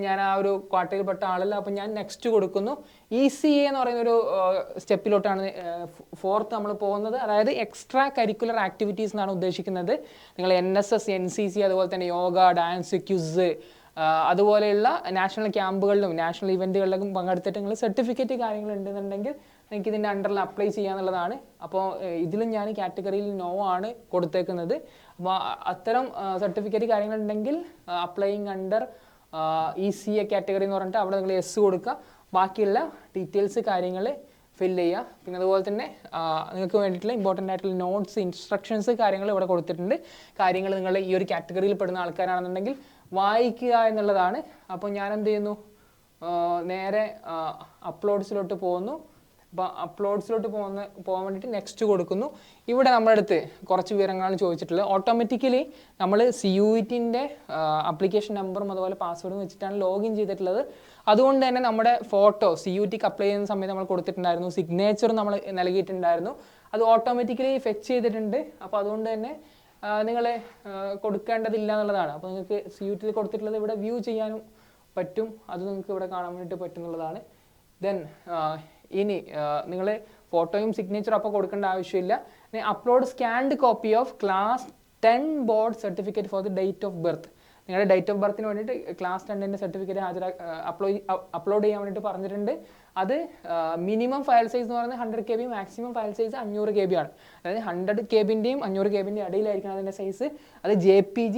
ഞാൻ ആ ഒരു ക്വാർട്ടറിൽപ്പെട്ട ആളല്ല, അപ്പോൾ ഞാൻ നെക്സ്റ്റ് കൊടുക്കുന്നു. ECA എന്ന് പറയുന്നൊരു സ്റ്റെപ്പിലോട്ടാണ് ഫോർത്ത് നമ്മൾ പോകുന്നത്. അതായത് എക്സ്ട്രാ കരിക്കുലർ ആക്ടിവിറ്റീസ് എന്നാണ് ഉദ്ദേശിക്കുന്നത്. നിങ്ങൾ NSS, NCC, അതുപോലെ തന്നെ യോഗ, ഡാൻസ്, ക്വിസ്, അതുപോലെയുള്ള നാഷണൽ ക്യാമ്പുകളിലും നാഷണൽ ഇവൻറ്റുകളിലും പങ്കെടുത്തിട്ട് നിങ്ങൾ സർട്ടിഫിക്കറ്റ് കാര്യങ്ങൾ ഉണ്ടെന്നുണ്ടെങ്കിൽ നിങ്ങൾക്ക് ഇതിൻ്റെ അണ്ടറിൽ അപ്ലൈ ചെയ്യാന്നുള്ളതാണ്. അപ്പോൾ ഇതിലും ഞാൻ കാറ്റഗറിയിൽ നോ ആണ് കൊടുത്തേക്കുന്നത്. അപ്പോൾ അത്തരം സർട്ടിഫിക്കറ്റ് കാര്യങ്ങളുണ്ടെങ്കിൽ അപ്ലൈയിങ് അണ്ടർ ECA കാറ്റഗറി എന്ന് പറഞ്ഞിട്ട് അവിടെ നിങ്ങൾ യെസ് കൊടുക്കുക. ബാക്കിയുള്ള ഡീറ്റെയിൽസ് കാര്യങ്ങൾ ഫില്ല് ചെയ്യുക. പിന്നെ അതുപോലെ തന്നെ നിങ്ങൾക്ക് വേണ്ടിയിട്ടുള്ള ഇമ്പോർട്ടൻ്റ് ആയിട്ടുള്ള നോട്ട്സ്, ഇൻസ്ട്രക്ഷൻസ് കാര്യങ്ങൾ ഇവിടെ കൊടുത്തിട്ടുണ്ട്. കാര്യങ്ങൾ നിങ്ങൾ ഈ ഒരു കാറ്റഗറിയിൽ പെടുന്ന ആൾക്കാരാണെന്നുണ്ടെങ്കിൽ വായിക്കുക എന്നുള്ളതാണ്. അപ്പോൾ ഞാൻ എന്ത് ചെയ്യുന്നു, നേരെ അപ്ലോഡ്സിലോട്ട് പോകുന്നു. അപ്പോൾ അപ്ലോഡ്സിലോട്ട് പോകാൻ വേണ്ടിയിട്ട് നെക്സ്റ്റ് കൊടുക്കുന്നു. ഇവിടെ നമ്മുടെ അടുത്ത് കുറച്ച് വിവരങ്ങളാണ് ചോദിച്ചിട്ടുള്ളത്. ഓട്ടോമാറ്റിക്കലി നമ്മൾ CUET-ൻ്റെ ആപ്ലിക്കേഷൻ നമ്പറും അതുപോലെ പാസ്വേഡും വെച്ചിട്ടാണ് ലോഗിൻ ചെയ്തിട്ടുള്ളത്. അതുകൊണ്ട് തന്നെ നമ്മുടെ ഫോട്ടോ CUET-ക്ക് അപ്ലൈ ചെയ്യുന്ന സമയത്ത് നമ്മൾ കൊടുത്തിട്ടുണ്ടായിരുന്നു, സിഗ്നേച്ചറും നമ്മൾ നൽകിയിട്ടുണ്ടായിരുന്നു. അത് ഓട്ടോമാറ്റിക്കലി ഫെച്ച് ചെയ്തിട്ടുണ്ട്. അപ്പോൾ അതുകൊണ്ട് തന്നെ നിങ്ങൾ കൊടുക്കേണ്ടതില്ല എന്നുള്ളതാണ്. അപ്പോൾ നിങ്ങൾക്ക് CUET-ൽ കൊടുത്തിട്ടുള്ളത് ഇവിടെ വ്യൂ ചെയ്യാനും പറ്റും. അത് നിങ്ങൾക്ക് ഇവിടെ കാണാൻ വേണ്ടിയിട്ട് പറ്റുന്നുള്ളതാണ്. ദെൻ ഇനി നിങ്ങൾ ഫോട്ടോയും സിഗ്നേച്ചറും അപ്പോൾ കൊടുക്കേണ്ട ആവശ്യമില്ല. Upload scanned copy of class 10 board certificate for the date of birth. നിങ്ങളുടെ ഡേറ്റ് ഓഫ് ബർത്തിന് വേണ്ടിയിട്ട് ക്ലാസ് 10ൻ്റെ സർട്ടിഫിക്കറ്റ് അപ്ലോഡ് ചെയ്യാൻ വേണ്ടിയിട്ട് പറഞ്ഞിട്ടുണ്ട്. അത് മിനിമം ഫയൽ സൈസ് എന്ന് പറയുന്നത് 100 KB, maximum file size 500 KB ആണ്. അതായത് 100 KB-ൻ്റെയും 500 KB-ൻ്റെയും ഇടയിലായിരിക്കണം അതിൻ്റെ സൈസ്. അത് JPG,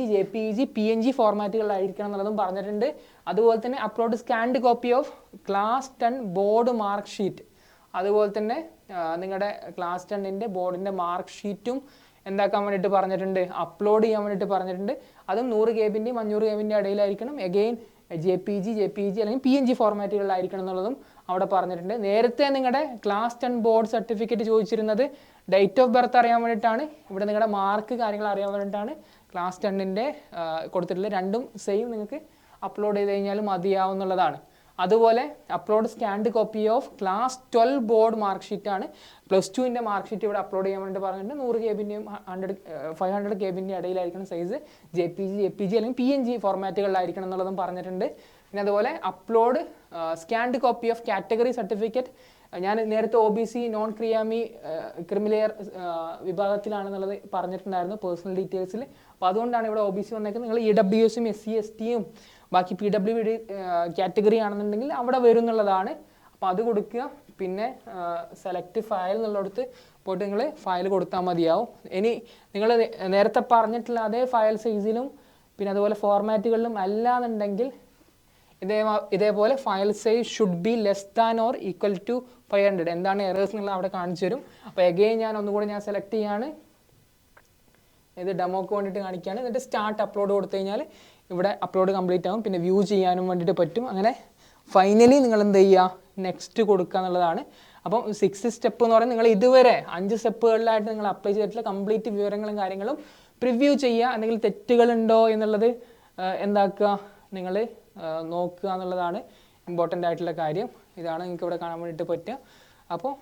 PNG ഫോർമാറ്റുകളിലായിരിക്കണം എന്നുള്ളതും പറഞ്ഞിട്ടുണ്ട്. അതുപോലെ തന്നെ upload scanned copy of class 10 board mark sheet. അതുപോലെ തന്നെ നിങ്ങളുടെ ക്ലാസ് 10ൻ്റെ ബോർഡിൻ്റെ മാർക്ക് ഷീറ്റും എന്താക്കാൻ വേണ്ടിയിട്ട് പറഞ്ഞിട്ടുണ്ട്, അപ്ലോഡ് ചെയ്യാൻ വേണ്ടിയിട്ട് പറഞ്ഞിട്ടുണ്ട്. അതും 100 KB-ൻ്റെയും 500 KB-ൻ്റെ ഇടയിലായിരിക്കണം. എഗെയിൻ JPG അല്ലെങ്കിൽ PNG ഫോർമാറ്റുകളിലായിരിക്കണം എന്നുള്ളതും അവിടെ പറഞ്ഞിട്ടുണ്ട്. നേരത്തെ നിങ്ങളുടെ ക്ലാസ് 10 ബോർഡ് സർട്ടിഫിക്കറ്റ് ചോദിച്ചിരുന്നത് ഡേറ്റ് ഓഫ് ബർത്ത് അറിയാൻ വേണ്ടിയിട്ടാണ്. ഇവിടെ നിങ്ങളുടെ മാർക്ക് കാര്യങ്ങൾ അറിയാൻ വേണ്ടിയിട്ടാണ് ക്ലാസ് 10ൻ്റെ കൊടുത്തിട്ടുള്ളത്. രണ്ടും സെയിം, നിങ്ങൾക്ക് അപ്ലോഡ് ചെയ്ത് കഴിഞ്ഞാൽ മതിയാവുന്നുള്ളതാണ്. അതുപോലെ upload scanned copy of class 12 board mark ഷീറ്റാണ്. +2ൻ്റെ മാർക്ക് ഷീറ്റ് ഇവിടെ അപ്ലോഡ് ചെയ്യാൻ വേണ്ടി പറഞ്ഞിട്ടുണ്ട്. 100 KB-ൻ്റെയും 500 KB-ൻ്റെ ഇടയിലായിരിക്കണം സൈസ്. JPG അല്ലെങ്കിൽ PNG ഫോർമാറ്റുകളിലായിരിക്കണം എന്നുള്ളതും പറഞ്ഞിട്ടുണ്ട്. പിന്നെ അതുപോലെ upload scanned copy of category certificate. ഞാൻ നേരത്തെ OBC നോൺ ക്രിമിലെയർ വിഭാഗത്തിലാണെന്നുള്ളത് പറഞ്ഞിട്ടുണ്ടായിരുന്നു പേഴ്സണൽ ഡീറ്റെയിൽസിൽ. അപ്പോൾ അതുകൊണ്ടാണ് ഇവിടെ OBC വന്നേക്കുന്നത്. നിങ്ങൾ EWS-ഉം SC/ST-യും ബാക്കി PWD കാറ്റഗറി ആണെന്നുണ്ടെങ്കിൽ അവിടെ വരും എന്നുള്ളതാണ്. അപ്പോൾ അത് കൊടുക്കുക. പിന്നെ സെലക്ട് ഫയൽ എന്നുള്ളിടത്ത് പോയിട്ട് നിങ്ങൾ ഫയൽ കൊടുത്താൽ മതിയാവും. ഇനി നിങ്ങൾ നേരത്തെ പറഞ്ഞിട്ടുള്ള അതേ ഫയൽ സൈസിലും പിന്നെ അതുപോലെ ഫോർമാറ്റുകളിലും അല്ലാന്നുണ്ടെങ്കിൽ ഇതേപോലെ file size should be less than or equal to 500. എന്താണ് എറേഴ്സ് എന്നുള്ളത് അവിടെ കാണിച്ചു തരും. അപ്പോൾ എഗെയിൻ ഞാൻ ഒന്നുകൂടി സെലക്ട് ചെയ്യാണ്. ഇത് ഡെമോക്ക് വേണ്ടിയിട്ട് കാണിക്കുകയാണ്. എന്നിട്ട് സ്റ്റാർട്ട് അപ്ലോഡ് കൊടുത്തു കഴിഞ്ഞാൽ ഇവിടെ അപ്ലോഡ് കംപ്ലീറ്റ് ആകും. പിന്നെ വ്യൂ ചെയ്യാനും വേണ്ടിയിട്ട് പറ്റും. അങ്ങനെ ഫൈനലി നിങ്ങൾ എന്ത് ചെയ്യുക, നെക്സ്റ്റ് കൊടുക്കുക എന്നുള്ളതാണ്. അപ്പം 6 സ്റ്റെപ്പ് എന്ന് പറയുന്നത് നിങ്ങൾ ഇതുവരെ 5 സ്റ്റെപ്പുകളിലായിട്ട് നിങ്ങൾ അപ്ലൈ ചെയ്തിട്ടുള്ള കംപ്ലീറ്റ് വിവരങ്ങളും കാര്യങ്ങളും പ്രിവ്യൂ ചെയ്യുക. എന്തെങ്കിലും തെറ്റുകളുണ്ടോ എന്നുള്ളത് എന്താക്കുക, നിങ്ങൾ നോക്കുക എന്നുള്ളതാണ് ഇമ്പോർട്ടൻ്റ് ആയിട്ടുള്ള കാര്യം. ഇതാണ് നിങ്ങൾക്ക് ഇവിടെ കാണാൻ വേണ്ടിയിട്ട് പറ്റുക. അപ്പോൾ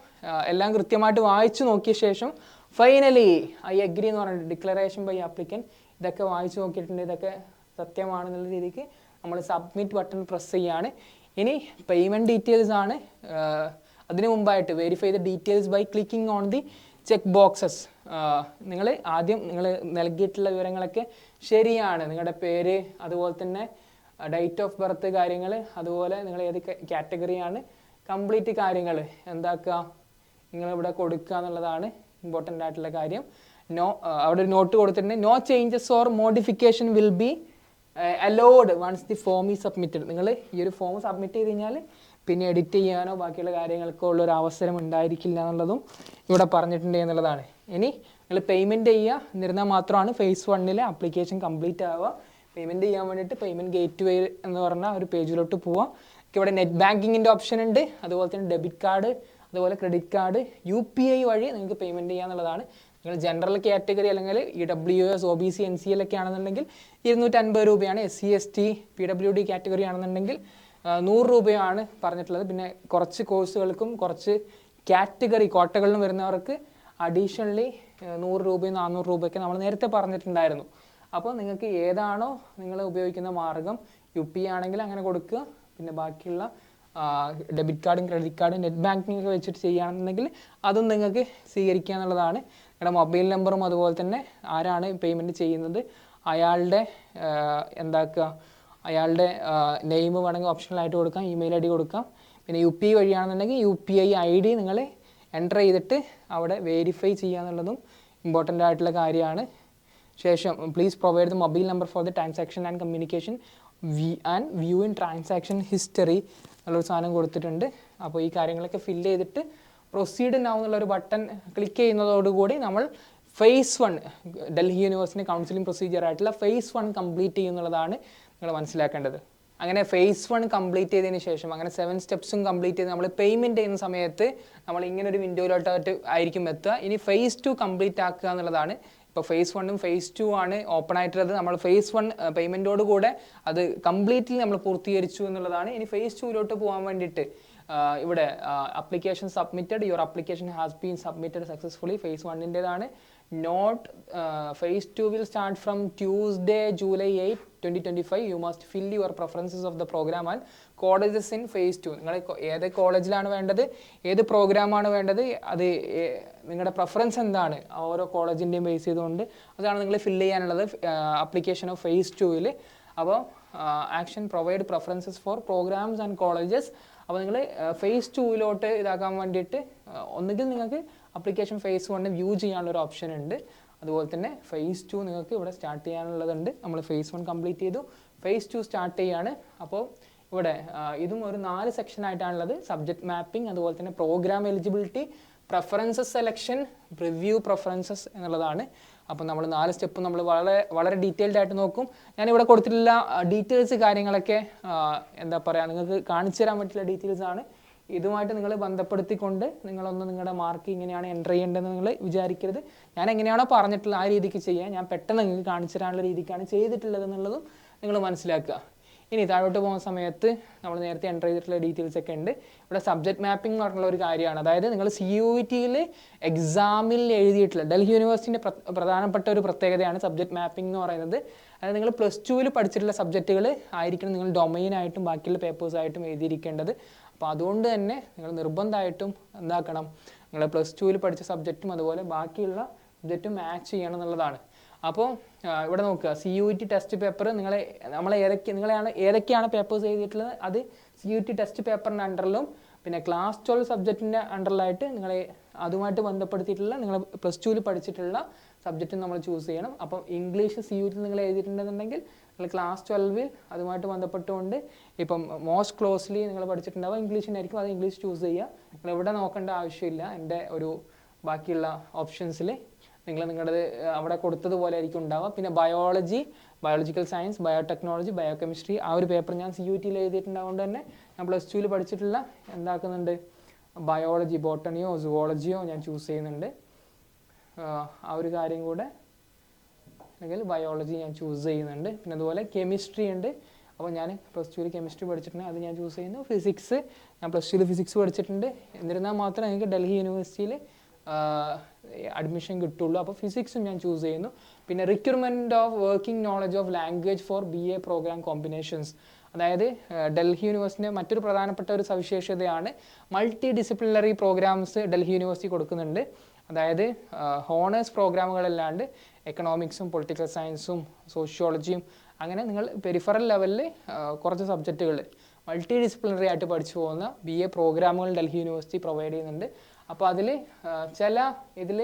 എല്ലാം കൃത്യമായിട്ട് വായിച്ചു നോക്കിയ ശേഷം ഫൈനലി ഐ അഗ്രി എന്ന് പറഞ്ഞിട്ട് ഡിക്ലറേഷൻ ബൈ ആപ്ലിക്കൻ, ഇതൊക്കെ വായിച്ചു നോക്കിയിട്ടുണ്ട്, ഇതൊക്കെ സത്യമാണെന്നുള്ള രീതിക്ക് നമ്മൾ സബ്മിറ്റ് ബട്ടൺ പ്രസ് ചെയ്യുകയാണ്. ഇനി പേയ്മെൻറ്റ് ഡീറ്റെയിൽസ് ആണ്. അതിനു മുമ്പായിട്ട് verify the details by clicking on the check boxes. നിങ്ങൾ ആദ്യം നിങ്ങൾ നൽകിയിട്ടുള്ള വിവരങ്ങളൊക്കെ ശരിയാണ്. നിങ്ങളുടെ പേര്, അതുപോലെ തന്നെ ഡേറ്റ് ഓഫ് ബർത്ത് കാര്യങ്ങൾ, അതുപോലെ നിങ്ങൾ ഏത് കാറ്റഗറിയാണ്, കംപ്ലീറ്റ് കാര്യങ്ങൾ എന്താക്കുക നിങ്ങളിവിടെ കൊടുക്കുക എന്നുള്ളതാണ് ഇമ്പോർട്ടൻ്റ് ആയിട്ടുള്ള കാര്യം. അവിടെ ഒരു നോട്ട് കൊടുത്തിട്ടുണ്ട്. No changes or modification will be allowed once the form is submitted. നിങ്ങൾ ഈ ഒരു ഫോം സബ്മിറ്റ് ചെയ്ത് കഴിഞ്ഞാൽ പിന്നെ എഡിറ്റ് ചെയ്യാനോ ബാക്കിയുള്ള കാര്യങ്ങൾക്കോ ഉള്ളൊരു അവസരം ഉണ്ടായിരിക്കില്ല എന്നുള്ളതും ഇവിടെ പറഞ്ഞിട്ടുണ്ട് എന്നുള്ളതാണ്. ഇനി നിങ്ങൾ പേയ്മെൻറ്റ് ചെയ്യുക എന്നിരുന്നാൽ മാത്രമാണ് ഫേസ് 1 ആപ്ലിക്കേഷൻ കംപ്ലീറ്റ് ആവുക. പേയ്മെൻറ്റ് ചെയ്യാൻ വേണ്ടിയിട്ട് പേയ്മെൻറ്റ് ഗേറ്റ് വേ എന്ന് പറഞ്ഞ ഒരു പേജിലോട്ട് പോവാം. ഇവിടെ നെറ്റ് ബാങ്കിങ്ങിൻ്റെ ഓപ്ഷൻ ഉണ്ട്, അതുപോലെ തന്നെ ഡെബിറ്റ് കാർഡ്, അതുപോലെ ക്രെഡിറ്റ് കാർഡ്, UPI വഴി നിങ്ങൾക്ക് പേയ്മെൻറ്റ് ചെയ്യാന്നുള്ളതാണ്. നിങ്ങൾ ജനറൽ കാറ്റഗറി അല്ലെങ്കിൽ EWS OBC NCL ഒക്കെ ആണെന്നുണ്ടെങ്കിൽ 250 രൂപയാണ്. SC ST PWD കാറ്റഗറി ആണെന്നുണ്ടെങ്കിൽ 100 രൂപയാണ് പറഞ്ഞിട്ടുള്ളത്. പിന്നെ കുറച്ച് കോഴ്സുകൾക്കും കുറച്ച് കാറ്റഗറി കോട്ടകളിലും വരുന്നവർക്ക് അഡീഷണലി 100 രൂപയും 400 രൂപയൊക്കെ നമ്മൾ നേരത്തെ പറഞ്ഞിട്ടുണ്ടായിരുന്നു. അപ്പോൾ നിങ്ങൾക്ക് ഏതാണോ നിങ്ങൾ ഉപയോഗിക്കുന്ന മാർഗം, UP ആണെങ്കിൽ അങ്ങനെ കൊടുക്കുക. പിന്നെ ബാക്കിയുള്ള ഡെബിറ്റ് കാർഡും ക്രെഡിറ്റ് കാർഡും നെറ്റ് ബാങ്കിങ് ഒക്കെ വെച്ചിട്ട് ചെയ്യുകയാണെന്നുണ്ടെങ്കിൽ അതും നിങ്ങൾക്ക് സ്വീകരിക്കുക എന്നുള്ളതാണ്. നിങ്ങളുടെ മൊബൈൽ നമ്പറും അതുപോലെ തന്നെ ആരാണ് പേയ്മെൻറ്റ് ചെയ്യുന്നത് അയാളുടെ എന്താക്കുക, അയാളുടെ നെയിം വേണമെങ്കിൽ ഓപ്ഷണലായിട്ട് കൊടുക്കാം, ഇമെയിൽ ID കൊടുക്കാം. പിന്നെ UPI വഴിയാണെന്നുണ്ടെങ്കിൽ UPI ID നിങ്ങൾ എൻ്റർ ചെയ്തിട്ട് അവിടെ വെരിഫൈ ചെയ്യുക എന്നുള്ളതും ഇമ്പോർട്ടൻ്റ് ആയിട്ടുള്ള കാര്യമാണ്. ശേഷം please provide the mobile number for the transaction and communication view in transaction history എന്നുള്ളൊരു സാധനം കൊടുത്തിട്ടുണ്ട്. അപ്പോൾ ഈ കാര്യങ്ങളൊക്കെ ഫില്ല് ചെയ്തിട്ട് പ്രൊസീഡ് നൗ എന്നുള്ളൊരു ബട്ടൺ ക്ലിക്ക് ചെയ്യുന്നതോടുകൂടി നമ്മൾ phase 1 Delhi university counselling procedure ആയിട്ടുള്ള phase 1 കംപ്ലീറ്റ് ചെയ്യുന്നുള്ളതാണ് നിങ്ങൾ മനസ്സിലാക്കേണ്ടത്. അങ്ങനെ phase 1 കംപ്ലീറ്റ് ചെയ്തതിന് ശേഷം അങ്ങനെ 7 സ്റ്റെപ്സും കംപ്ലീറ്റ് ചെയ്ത് നമ്മൾ പേയ്മെൻറ്റ് ചെയ്യുന്ന സമയത്ത് നമ്മൾ ഇങ്ങനെ ഒരു വിൻഡോയിലോട്ട് ആയിരിക്കും എത്തുക. ഇനി phase 2 കംപ്ലീറ്റ് ആക്കുക എന്നുള്ളതാണ്. ഇപ്പോൾ phase 1ഉം phase 2 ആണ് ഓപ്പൺ ആയിട്ടുള്ളത്. നമ്മൾ phase 1 പേയ്മെൻറ്റോട് കൂടെ അത് കംപ്ലീറ്റ്ലി നമ്മൾ പൂർത്തീകരിച്ചു എന്നുള്ളതാണ്. ഇനി phase 2 പോകാൻ വേണ്ടിയിട്ട് ഇവിടെ application submitted, your application has been submitted successfully. phase 1ൻ്റെതാണ്. Note phase 2 will start from Tuesday July 8, 2025. You must fill your preferences of the programme and colleges in phase 2. നിങ്ങൾ ഏത് കോളേജിലാണ് വേണ്ടത്, ഏത് പ്രോഗ്രാമാണ് വേണ്ടത്, അത് നിങ്ങളുടെ പ്രിഫറൻസ് എന്താണ് ഓരോ കോളേജിൻ്റെയും ബേസ് ചെയ്തുകൊണ്ട് അതാണ് നിങ്ങൾ ഫില്ല് ചെയ്യാനുള്ളത് അപ്ലിക്കേഷൻ ഓഫ് phase 2. അപ്പോൾ action provide preferences for programmes and colleges. അപ്പോൾ നിങ്ങൾ phase 2 ഇതാക്കാൻ വേണ്ടിയിട്ട് ഒന്നുകിൽ നിങ്ങൾക്ക് അപ്ലിക്കേഷൻ phase 1 വ്യൂ ചെയ്യാനുള്ളൊരു ഓപ്ഷൻ ഉണ്ട്. അതുപോലെ തന്നെ phase 2 നിങ്ങൾക്ക് ഇവിടെ സ്റ്റാർട്ട് ചെയ്യാനുള്ളതുണ്ട്. നമ്മൾ phase 1 കംപ്ലീറ്റ് ചെയ്തു, phase 2 സ്റ്റാർട്ട് ചെയ്യാണ്. അപ്പോൾ ഇവിടെ ഇതും ഒരു 4 സെക്ഷനായിട്ടാണുള്ളത്. സബ്ജക്റ്റ് മാപ്പിംഗ്, അതുപോലെ തന്നെ programme eligibility, preferences selection, review preferences എന്നുള്ളതാണ്. അപ്പോൾ നമ്മൾ 4 സ്റ്റെപ്പ് നമ്മൾ വളരെ ഡീറ്റെയിൽഡ് ആയിട്ട് നോക്കും. ഞാനിവിടെ കൊടുത്തിട്ടുള്ള ഡീറ്റെയിൽസ് കാര്യങ്ങളൊക്കെ എന്താ പറയുക, നിങ്ങൾക്ക് കാണിച്ചു തരാൻ പറ്റിയുള്ള ഡീറ്റെയിൽസ് ആണ്. ഇതുമായിട്ട് നിങ്ങൾ ബന്ധപ്പെടുത്തിക്കൊണ്ട് നിങ്ങളൊന്ന് നിങ്ങളുടെ മാർക്ക് ഇങ്ങനെയാണ് എൻ്റർ ചെയ്യേണ്ടതെന്ന് നിങ്ങൾ വിചാരിക്കരുത്. ഞാൻ എങ്ങനെയാണോ പറഞ്ഞിട്ടുള്ളത് ആ രീതിക്ക് ചെയ്യുക. ഞാൻ പെട്ടെന്ന് നിങ്ങൾക്ക് കാണിച്ചു തരാനുള്ള രീതിക്കാണ് ചെയ്തിട്ടുള്ളത് എന്നുള്ളതും നിങ്ങൾ മനസ്സിലാക്കുക. ഇനി താഴോട്ട് പോകുന്ന സമയത്ത് നമ്മൾ നേരത്തെ എൻ്റർ ചെയ്തിട്ടുള്ള ഡീറ്റെയിൽസ് ഒക്കെ ഉണ്ട്. ഇവിടെ സബ്ജക്റ്റ് മാപ്പിംഗ് എന്ന് പറഞ്ഞുള്ള ഒരു കാര്യമാണ്. അതായത് നിങ്ങൾ CUET എക്സാമിൽ എഴുതിയിട്ടുള്ള ഡൽഹി യൂണിവേഴ്സിറ്റിൻ്റെ പ്രധാനപ്പെട്ട ഒരു പ്രത്യേകതയാണ് സബ്ജക്റ്റ് മാപ്പിംഗ് എന്ന് പറയുന്നത്. അതായത് നിങ്ങൾ +2 പഠിച്ചിട്ടുള്ള സബ്ജക്റ്റുകൾ ആയിരിക്കണം നിങ്ങൾ ഡൊമൈനായിട്ടും ബാക്കിയുള്ള പേപ്പേഴ്സായിട്ടും എഴുതിയിരിക്കേണ്ടത്. അപ്പോൾ അതുകൊണ്ട് തന്നെ നിങ്ങൾ നിർബന്ധമായിട്ടും എന്താക്കണം, നിങ്ങൾ +2 പഠിച്ച സബ്ജക്റ്റും അതുപോലെ ബാക്കിയുള്ള സബ്ജക്റ്റും മാച്ച് ചെയ്യണം എന്നുള്ളതാണ്. അപ്പോൾ ഇവിടെ നോക്കുക, CUET ടെസ്റ്റ് പേപ്പർ നിങ്ങൾ ഏതൊക്കെയാണ് പേപ്പേഴ്സ് എഴുതിയിട്ടുള്ളത് അത് CUET ടെസ്റ്റ് പേപ്പറിൻ്റെ അണ്ടറിലും പിന്നെ ക്ലാസ് 12 സബ്ജക്റ്റിൻ്റെ അണ്ടറിലായിട്ട് നിങ്ങൾ അതുമായിട്ട് ബന്ധപ്പെടുത്തിയിട്ടുള്ള നിങ്ങൾ +2 പഠിച്ചിട്ടുള്ള സബ്ജക്റ്റ് നമ്മൾ ചൂസ് ചെയ്യണം. അപ്പം ഇംഗ്ലീഷ് CUET നിങ്ങൾ എഴുതിയിട്ടുണ്ടെന്നുണ്ടെങ്കിൽ നിങ്ങൾ ക്ലാസ് 12 അതുമായിട്ട് ബന്ധപ്പെട്ടുകൊണ്ട് ഇപ്പം മോസ്റ്റ് ക്ലോസ്ലി നിങ്ങൾ പഠിച്ചിട്ടുണ്ടാവുക ഇംഗ്ലീഷിനായിരിക്കും, അത് ഇംഗ്ലീഷ് ചൂസ് ചെയ്യുക. നിങ്ങൾ ഇവിടെ നോക്കേണ്ട ആവശ്യമില്ല. എൻ്റെ ഒരു ബാക്കിയുള്ള ഓപ്ഷൻസിൽ നിങ്ങളുടേത് അവിടെ കൊടുത്തതുപോലെ ആയിരിക്കും ഉണ്ടാവുക. പിന്നെ biology, biological science, biotechnology, biochemistry ആ ഒരു പേപ്പർ ഞാൻ CUET എഴുതിയിട്ടുണ്ടാവുകൊണ്ട് തന്നെ ഞാൻ +2 പഠിച്ചിട്ടുള്ള എന്താക്കുന്നുണ്ട്, ബയോളജി, ബോട്ടണിയോ സുവോളജിയോ ഞാൻ ചൂസ് ചെയ്യുന്നുണ്ട്. ആ ഒരു കാര്യം കൂടെ അല്ലെങ്കിൽ ബയോളജി ഞാൻ ചൂസ് ചെയ്യുന്നുണ്ട്. പിന്നെ അതുപോലെ കെമിസ്ട്രി ഉണ്ട്. അപ്പോൾ ഞാൻ +2 കെമിസ്ട്രി പഠിച്ചിട്ടുണ്ട്, അത് ഞാൻ ചൂസ് ചെയ്യുന്നു. ഫിസിക്സ് ഞാൻ +2 ഫിസിക്സ് പഠിച്ചിട്ടുണ്ട്. എന്നിരുന്നാൽ മാത്രമേ എനിക്ക് ഡൽഹി യൂണിവേഴ്സിറ്റിയിൽ അഡ്മിഷൻ കിട്ടുള്ളൂ. അപ്പോൾ ഫിസിക്സും ഞാൻ ചൂസ് ചെയ്യുന്നു. പിന്നെ requirement of working knowledge of language for BA programme combinations. അതായത് ഡൽഹി യൂണിവേഴ്സിറ്റിൻ്റെ മറ്റൊരു പ്രധാനപ്പെട്ട ഒരു സവിശേഷതയാണ് multi disciplinary programmes Delhi university കൊടുക്കുന്നുണ്ട്. അതായത് ഹോണേഴ്സ് പ്രോഗ്രാമുകളല്ലാണ്ട് എക്കണോമിക്സും പൊളിറ്റിക്കൽ സയൻസും സോഷ്യോളജിയും അങ്ങനെ നിങ്ങൾ പെരിഫറൽ ലെവലിൽ കുറച്ച് സബ്ജക്റ്റുകൾ മൾട്ടി ഡിസിപ്ലിനറി ആയിട്ട് പഠിച്ചു പോകുന്ന BA പ്രോഗ്രാമുകൾ ഡൽഹി യൂണിവേഴ്സിറ്റി പ്രൊവൈഡ് ചെയ്യുന്നുണ്ട്. അപ്പോൾ അതിൽ ചില ഇതിൽ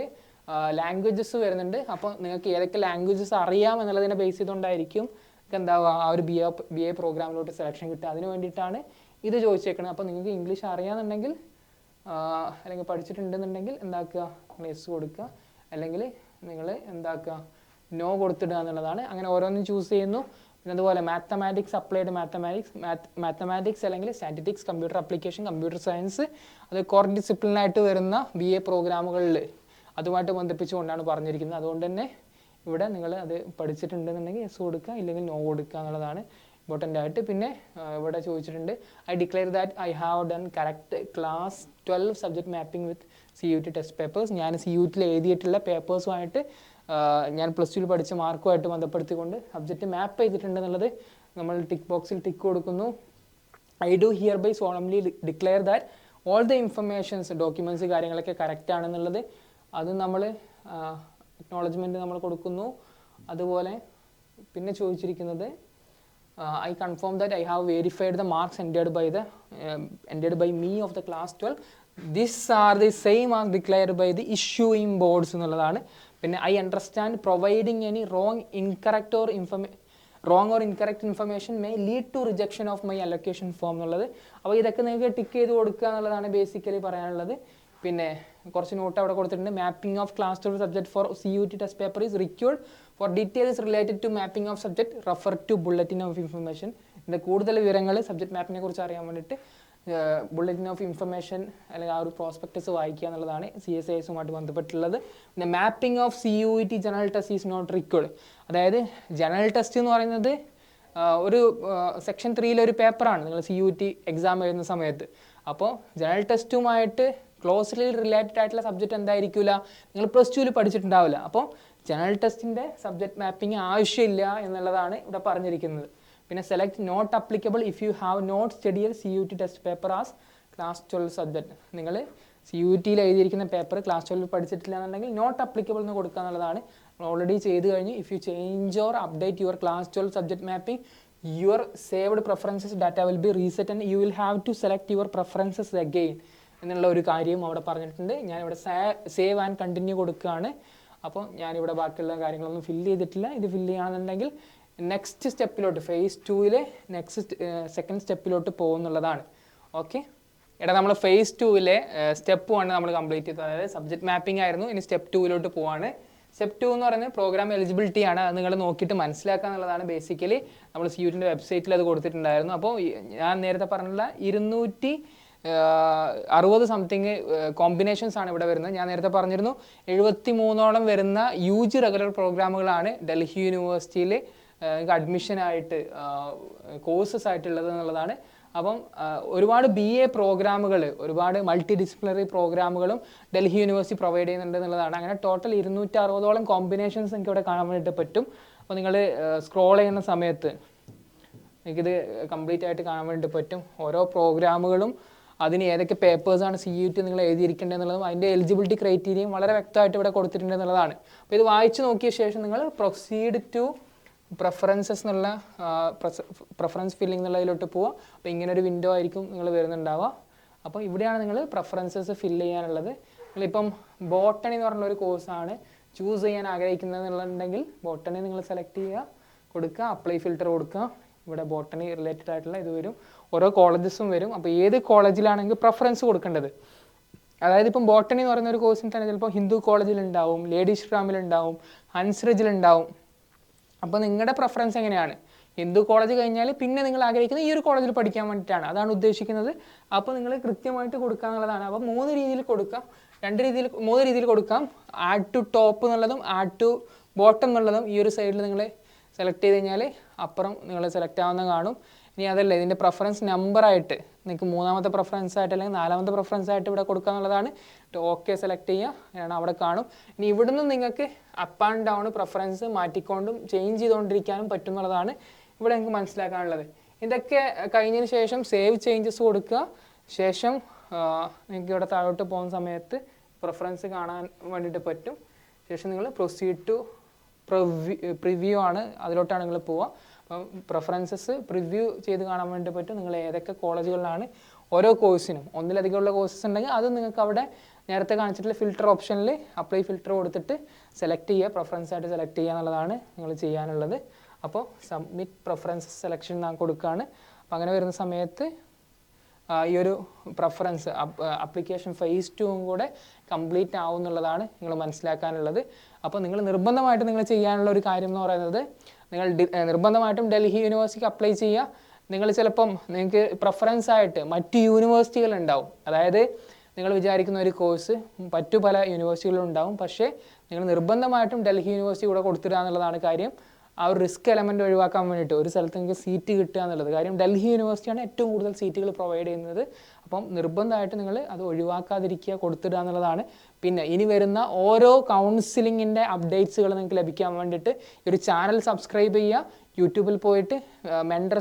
ലാംഗ്വേജസ് വരുന്നുണ്ട്. അപ്പോൾ നിങ്ങൾക്ക് ഏതൊക്കെ ലാംഗ്വേജസ് അറിയാം എന്നുള്ളതിനെ ബേസ് ചെയ്തുകൊണ്ടായിരിക്കും എന്താവുക ആ ഒരു BA പ്രോഗ്രാമിലോട്ട് സെലക്ഷൻ കിട്ടുക. അതിന് വേണ്ടിയിട്ടാണ് ഇത് ചോദിച്ചേക്കുന്നത്. അപ്പോൾ നിങ്ങൾക്ക് ഇംഗ്ലീഷ് അറിയാമെന്നുണ്ടെങ്കിൽ അല്ലെങ്കിൽ പഠിച്ചിട്ടുണ്ടെന്നുണ്ടെങ്കിൽ എന്താക്കുക, നിങ്ങൾ യെസ് കൊടുക്കുക, അല്ലെങ്കിൽ നിങ്ങൾ എന്താക്കുക നോ കൊടുത്തിടുക എന്നുള്ളതാണ്. അങ്ങനെ ഓരോന്നും ചൂസ് ചെയ്യുന്നു. പിന്നെ അതുപോലെ മാത്തമാറ്റിക്സ്, അപ്ലൈഡ് മാത്തമാറ്റിക്സ് അല്ലെങ്കിൽ statistics, computer application, computer science, അത് കോർ ഡിസിപ്ലിനായിട്ട് വരുന്ന BA പ്രോഗ്രാമുകളിൽ അതുമായിട്ട് ബന്ധിപ്പിച്ചുകൊണ്ടാണ് പറഞ്ഞിരിക്കുന്നത്. അതുകൊണ്ട് തന്നെ ഇവിടെ നിങ്ങൾ അത് പഠിച്ചിട്ടുണ്ടെന്നുണ്ടെങ്കിൽ യെസ് കൊടുക്കുക, ഇല്ലെങ്കിൽ നോ കൊടുക്കുക എന്നുള്ളതാണ് ഇമ്പോർട്ടൻ്റ് ആയിട്ട്. പിന്നെ ഇവിടെ ചോദിച്ചിട്ടുണ്ട്, I declare that I have done correct class 12 subject mapping with CUT test papers. ഞാൻ CUTയിൽ എഴുതിയിട്ടുള്ള പേപ്പേഴ്സുമായിട്ട് ഞാൻ +2 പഠിച്ച മാർക്കുമായിട്ട് ബന്ധപ്പെടുത്തിക്കൊണ്ട് സബ്ജക്റ്റ് മാപ്പ് ചെയ്തിട്ടുണ്ട് എന്നുള്ളത് നമ്മൾ ടിക്ക് ബോക്സിൽ ടിക്ക് കൊടുക്കുന്നു. I do hereby solemnly declare that all the informations documents കാര്യങ്ങളൊക്കെ കറക്റ്റ് ആണെന്നുള്ളത് അത് നമ്മൾ അക്നോളജ്മെൻറ്റ് നമ്മൾ കൊടുക്കുന്നു. അതുപോലെ പിന്നെ ചോദിച്ചിരിക്കുന്നത് I confirm that I have verified the marks entered by me of the class 12. These are the same as declared by the issuing boards എന്നുള്ളതാണ്. പിന്നെ I understand providing any wrong or incorrect information may lead to rejection of my allocation form എന്നുള്ളത്. അപ്പോൾ ഇതൊക്കെ നിങ്ങൾക്ക് tick ചെയ്ത് കൊടുക്കുക എന്നുള്ളതാണ് basically പറയാനുള്ളത്. പിന്നെ കുറച്ച് നോട്ട് അവിടെ കൊടുത്തിട്ടുണ്ട്. Mapping of class 12 subject for CUT test paper is required for details related to mapping of subject refer to bulletin of information. ഇതിൻ്റെ കൂടുതൽ വിവരങ്ങൾ സബ്ജക്ട് മാപ്പിനെ കുറിച്ച് അറിയാൻ വേണ്ടിയിട്ട് ബുള്ളറ്റിൻ ഓഫ് ഇൻഫർമേഷൻ അല്ലെങ്കിൽ ആ ഒരു പ്രോസ്പെക്ടസ് വായിക്കുക എന്നുള്ളതാണ് CSISുമായിട്ട് ബന്ധപ്പെട്ടുള്ളത്. പിന്നെ mapping of CUT general test is not required. അതായത് ജനറൽ ടെസ്റ്റ് എന്ന് പറയുന്നത് ഒരു സെക്ഷൻ 3 ഒരു പേപ്പറാണ് നിങ്ങൾ CUT എക്സാം എഴുതുന്ന സമയത്ത്. അപ്പോൾ ജനറൽ ടെസ്റ്റുമായിട്ട് ക്ലോസ്ലി റിലേറ്റഡ് ആയിട്ടുള്ള സബ്ജക്റ്റ് എന്തായിരിക്കില്ല, നിങ്ങൾ +2 പഠിച്ചിട്ടുണ്ടാവില്ല. അപ്പോൾ ജനറൽ ടെസ്റ്റിൻ്റെ സബ്ജക്റ്റ് മാപ്പിംഗ് ആവശ്യമില്ല എന്നുള്ളതാണ് ഇവിടെ പറഞ്ഞിരിക്കുന്നത്. പിന്നെ select not applicable if you have not studied CUT test paper as class 12 subject. നിങ്ങൾ CUTയിൽ എഴുതിയിരിക്കുന്ന പേപ്പർ ക്ലാസ് 12 പഠിച്ചിട്ടില്ല എന്നുണ്ടെങ്കിൽ നോട്ട് അപ്ലിക്കബിൾ എന്ന് കൊടുക്കുക എന്നുള്ളതാണ്. ഓൾറെഡി ചെയ്ത് കഴിഞ്ഞ് if you change or update your class 12 subject mapping your saved preferences data will be reset and you will have to select your preferences again എന്നുള്ള ഒരു കാര്യം അവിടെ പറഞ്ഞിട്ടുണ്ട്. ഞാനിവിടെ സേവ് ആൻഡ് കണ്ടിന്യൂ കൊടുക്കുകയാണ്. അപ്പോൾ ഞാനിവിടെ ബാക്കിയുള്ള കാര്യങ്ങളൊന്നും ഫില്ല് ചെയ്തിട്ടില്ല. ഇത് ഫില്ല് ചെയ്യുകയാണെന്നുണ്ടെങ്കിൽ നെക്സ്റ്റ് സ്റ്റെപ്പിലോട്ട് phase 2 സെക്കൻഡ് സ്റ്റെപ്പിലോട്ട് പോകുന്നുള്ളതാണ്. ഓക്കെ, എടാ നമ്മൾ phase 2 സ്റ്റെപ്പ് 1 നമ്മൾ കംപ്ലീറ്റ് ചെയ്തു. അതായത് സബ്ജക്ട് മാപ്പിംഗ് ആയിരുന്നു. ഇനി സ്റ്റെപ്പ് 2 പോവാണ്. സ്റ്റെപ്പ് 2 എന്ന് പറയുന്നത് പ്രോഗ്രാം എലിജിബിലിറ്റി ആണ്. അത് നിങ്ങൾ നോക്കിയിട്ട് മനസ്സിലാക്കുക എന്നുള്ളതാണ്. ബേസിക്കലി നമ്മൾ CUTൻ്റെ വെബ്സൈറ്റിൽ അത് കൊടുത്തിട്ടുണ്ടായിരുന്നു. അപ്പോൾ ഞാൻ നേരത്തെ പറഞ്ഞില്ല 260 സംതിങ് കോമ്പിനേഷൻസ് ആണ് ഇവിടെ വരുന്നത്. ഞാൻ നേരത്തെ പറഞ്ഞിരുന്നു 73ഓളം വരുന്ന UG റെഗുലർ പ്രോഗ്രാമുകളാണ് ഡൽഹി യൂണിവേഴ്സിറ്റിയിൽ അഡ്മിഷനായിട്ട് കോഴ്സസ് ആയിട്ടുള്ളത് എന്നുള്ളതാണ്. അപ്പം ഒരുപാട് BA പ്രോഗ്രാമുകൾ, ഒരുപാട് മൾട്ടി ഡിസിപ്ലിനറി പ്രോഗ്രാമുകളും ഡൽഹി യൂണിവേഴ്സിറ്റി പ്രൊവൈഡ് ചെയ്യുന്നുണ്ട് എന്നുള്ളതാണ്. അങ്ങനെ ടോട്ടൽ 260ഓളം കോമ്പിനേഷൻസ് എനിക്ക് ഇവിടെ കാണാൻ വേണ്ടിയിട്ട് പറ്റും. അപ്പോൾ നിങ്ങൾ സ്ക്രോൾ ചെയ്യുന്ന സമയത്ത് എനിക്കിത് കംപ്ലീറ്റ് ആയിട്ട് കാണാൻ വേണ്ടിയിട്ട് പറ്റും. ഓരോ പ്രോഗ്രാമുകളും അതിന് ഏതൊക്കെ പേപ്പേഴ്സാണ് CUT നിങ്ങൾ എഴുതിയിരിക്കേണ്ടത് എന്നുള്ളതും അതിൻ്റെ എലിജിബിലിറ്റി ക്രൈറ്റീരിയയും വളരെ വ്യക്തമായിട്ട് ഇവിടെ കൊടുത്തിട്ടുണ്ട് എന്നുള്ളതാണ്. അപ്പോൾ ഇത് വായിച്ച് നോക്കിയ ശേഷം നിങ്ങൾ പ്രൊസീഡ് ടു പ്രിഫറൻസസ് എന്നുള്ള പ്രിഫറൻസ് ഫില്ലിംഗ് എന്നുള്ളതിലോട്ട് പോവുക. അപ്പോൾ ഇങ്ങനൊരു വിൻഡോ ആയിരിക്കും നിങ്ങൾ വരുന്നുണ്ടാവുക. അപ്പോൾ ഇവിടെയാണ് നിങ്ങൾ പ്രിഫറൻസസ് ഫില്ല് ചെയ്യാനുള്ളത്. നിങ്ങളിപ്പം ബോട്ടണി എന്ന് പറഞ്ഞൊരു കോഴ്സാണ് ചൂസ് ചെയ്യാൻ ആഗ്രഹിക്കുന്നത് എന്നുണ്ടെങ്കിൽ ബോട്ടണി നിങ്ങൾ സെലക്ട് ചെയ്യുക, കൊടുക്കുക, അപ്ലൈ ഫിൽറ്റർ കൊടുക്കുക. ഇവിടെ ബോട്ടണി റിലേറ്റഡ് ആയിട്ടുള്ള ഇത് വരും, ഓരോ കോളേജസും വരും. അപ്പോൾ ഏത് കോളേജിലാണെങ്കിൽ പ്രിഫറൻസ് കൊടുക്കേണ്ടത്. അതായത് ഇപ്പം ബോട്ടണി എന്ന് പറയുന്ന ഒരു കോഴ്സിന് തന്നെ ചിലപ്പോൾ ഹിന്ദു കോളേജിലുണ്ടാവും, ലേഡി ശ്രീറാമിലുണ്ടാവും, ഹൻസ്രജിലുണ്ടാവും. അപ്പോൾ നിങ്ങളുടെ പ്രിഫറൻസ് എങ്ങനെയാണ്? ഹിന്ദു കോളേജ് കഴിഞ്ഞാൽ പിന്നെ നിങ്ങൾ ആഗ്രഹിക്കുന്നത് ഈ ഒരു കോളേജിൽ പഠിക്കാൻ വേണ്ടിയിട്ടാണ്, അതാണ് ഉദ്ദേശിക്കുന്നത്. അപ്പോൾ നിങ്ങൾ കൃത്യമായിട്ട് കൊടുക്കുക എന്നുള്ളതാണ്. അപ്പോൾ 3 രീതിയിൽ കൊടുക്കാം, 3 രീതിയിൽ കൊടുക്കാം. ആഡ് ടു ടോപ്പ് എന്നുള്ളതും ആഡ് ടു ബോട്ടം എന്നുള്ളതും ഈ ഒരു സൈഡിൽ നിങ്ങൾ സെലക്ട് ചെയ്ത് കഴിഞ്ഞാൽ അപ്പുറം നിങ്ങൾ സെലക്ട് ആവുന്ന കാണും. ഇനി അതല്ല, ഇതിൻ്റെ പ്രിഫറൻസ് നമ്പറായിട്ട് നിങ്ങൾക്ക് 3ാമത്തെ പ്രിഫറൻസ് ആയിട്ട് അല്ലെങ്കിൽ 4ാമത്തെ പ്രിഫറൻസ് ആയിട്ട് ഇവിടെ കൊടുക്കുക എന്നുള്ളതാണ്. ഓക്കെ സെലക്ട് ചെയ്യുക, അവിടെ കാണും. ഇനി ഇവിടുന്ന് നിങ്ങൾക്ക് അപ്പ് ആൻഡ് ഡൗൺ പ്രിഫറൻസ് മാറ്റിക്കൊണ്ടും ചേഞ്ച് ചെയ്തുകൊണ്ടിരിക്കാനും പറ്റും എന്നുള്ളതാണ് ഇവിടെ നിങ്ങൾക്ക് മനസ്സിലാക്കാനുള്ളത്. ഇതൊക്കെ കഴിഞ്ഞതിന് ശേഷം സേവ് ചേഞ്ചസ് കൊടുക്കുക. ശേഷം നിങ്ങൾക്ക് ഇവിടെ താഴോട്ട് പോകുന്ന സമയത്ത് പ്രിഫറൻസ് കാണാൻ വേണ്ടിയിട്ട് പറ്റും. ശേഷം നിങ്ങൾ പ്രൊസീഡ് ടു പ്രിവ്യൂ ആണ്, അതിലോട്ടാണ് നിങ്ങൾ പോവുക. അപ്പം പ്രിഫറൻസസ് പ്രിവ്യൂ ചെയ്ത് കാണാൻ വേണ്ടി പറ്റും. നിങ്ങൾ ഏതൊക്കെ കോളേജുകളിലാണ് ഓരോ കോഴ്സിനും, ഒന്നിലധികമുള്ള കോഴ്സസ് ഉണ്ടെങ്കിൽ അത് നിങ്ങൾക്ക് അവിടെ നേരത്തെ കാണിച്ചിട്ടുള്ള ഫിൽറ്റർ ഓപ്ഷനിൽ അപ്ലൈ ഫിൽറ്റർ കൊടുത്തിട്ട് സെലക്ട് ചെയ്യുക, പ്രിഫറൻസ് ആയിട്ട് സെലക്ട് ചെയ്യുക എന്നുള്ളതാണ് നിങ്ങൾ ചെയ്യാനുള്ളത്. അപ്പോൾ സബ്മിറ്റ് പ്രിഫറൻസസ് സെലക്ഷൻ ഞാൻ കൊടുക്കുകയാണ്. അപ്പോൾ അങ്ങനെ വരുന്ന സമയത്ത് ഈ ഒരു പ്രിഫറൻസ് അപ്ലിക്കേഷൻ phase 2 കൂടെ കംപ്ലീറ്റ് ആവും എന്നുള്ളതാണ് നിങ്ങൾ മനസ്സിലാക്കാനുള്ളത്. അപ്പോൾ നിങ്ങൾ നിർബന്ധമായിട്ടും നിങ്ങൾ ചെയ്യാനുള്ള ഒരു കാര്യം എന്ന് പറയുന്നത്, നിങ്ങൾ നിർബന്ധമായിട്ടും ഡൽഹി യൂണിവേഴ്സിറ്റിക്ക് അപ്ലൈ ചെയ്യുക. നിങ്ങൾ ചിലപ്പം നിങ്ങൾക്ക് പ്രിഫറൻസ് ആയിട്ട് മറ്റ് യൂണിവേഴ്സിറ്റികൾ ഉണ്ടാവും. അതായത് നിങ്ങൾ വിചാരിക്കുന്ന ഒരു കോഴ്സ് മറ്റു പല യൂണിവേഴ്സിറ്റികളിലും ഉണ്ടാവും. പക്ഷേ നിങ്ങൾ നിർബന്ധമായിട്ടും ഡൽഹി യൂണിവേഴ്സിറ്റി കൂടെ കൊടുത്തിടുക എന്നുള്ളതാണ് കാര്യം. ആ ഒരു റിസ്ക് എലമെൻറ്റ് ഒഴിവാക്കാൻ വേണ്ടിയിട്ട് ഒരു സ്ഥലത്ത് നിങ്ങൾക്ക് സീറ്റ് കിട്ടുക എന്നുള്ളത്. കാര്യം ഡൽഹി യൂണിവേഴ്സിറ്റിയാണ് ഏറ്റവും കൂടുതൽ സീറ്റുകൾ പ്രൊവൈഡ് ചെയ്യുന്നത്. അപ്പം നിർബന്ധമായിട്ട് നിങ്ങൾ അത് ഒഴിവാക്കാതിരിക്കുക, കൊടുത്തിടുക എന്നുള്ളതാണ്. പിന്നെ ഇനി വരുന്ന ഓരോ കൗൺസിലിങ്ങിൻ്റെ അപ്ഡേറ്റ്സുകൾ നിങ്ങൾക്ക് ലഭിക്കാൻ വേണ്ടിയിട്ട് ഈ ഒരു ചാനൽ സബ്സ്ക്രൈബ് ചെയ്യുക. യൂട്യൂബിൽ പോയിട്ട് മെൻഡർ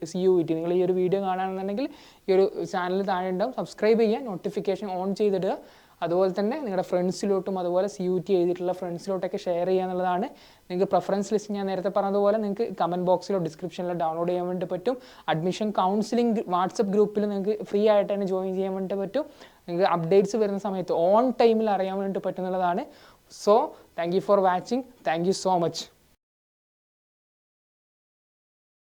CUET നിങ്ങൾ ഈ ഒരു വീഡിയോ കാണുകയാണെന്നുണ്ടെങ്കിൽ ഈ ഒരു ചാനൽ താഴെ ഉണ്ടാവും, സബ്സ്ക്രൈബ് ചെയ്യുക, നോട്ടിഫിക്കേഷൻ ഓൺ ചെയ്തിടുക. അതുപോലെ തന്നെ നിങ്ങളുടെ ഫ്രണ്ട്സിലോട്ടും അതുപോലെ CUET എഴുതിയിട്ടുള്ള ഫ്രണ്ട്സിലോട്ടൊക്കെ ഷെയർ ചെയ്യുക എന്നുള്ളതാണ്. നിങ്ങൾക്ക് പ്രിഫറൻസ് ലിസ്റ്റ് ഞാൻ നേരത്തെ പറഞ്ഞതുപോലെ നിങ്ങൾക്ക് കമൻറ്റ് ബോക്സിലോ ഡിസ്ക്രിപ്ഷനിലോ ഡൗൺലോഡ് ചെയ്യാൻ വേണ്ടി പറ്റും. അഡ്മിഷൻ കൗൺസിലിംഗ് വാട്സപ്പ് ഗ്രൂപ്പിൽ നിങ്ങൾക്ക് ഫ്രീ ആയിട്ട് തന്നെ ജോയിൻ ചെയ്യാൻ വേണ്ടി പറ്റും. നിങ്ങൾക്ക് അപ്ഡേറ്റ്സ് വരുന്ന സമയത്ത് ഓൺ ടൈമിൽ അറിയാൻ വേണ്ടി പറ്റുന്നതാണ്. So thank you for watching. Thank you so much.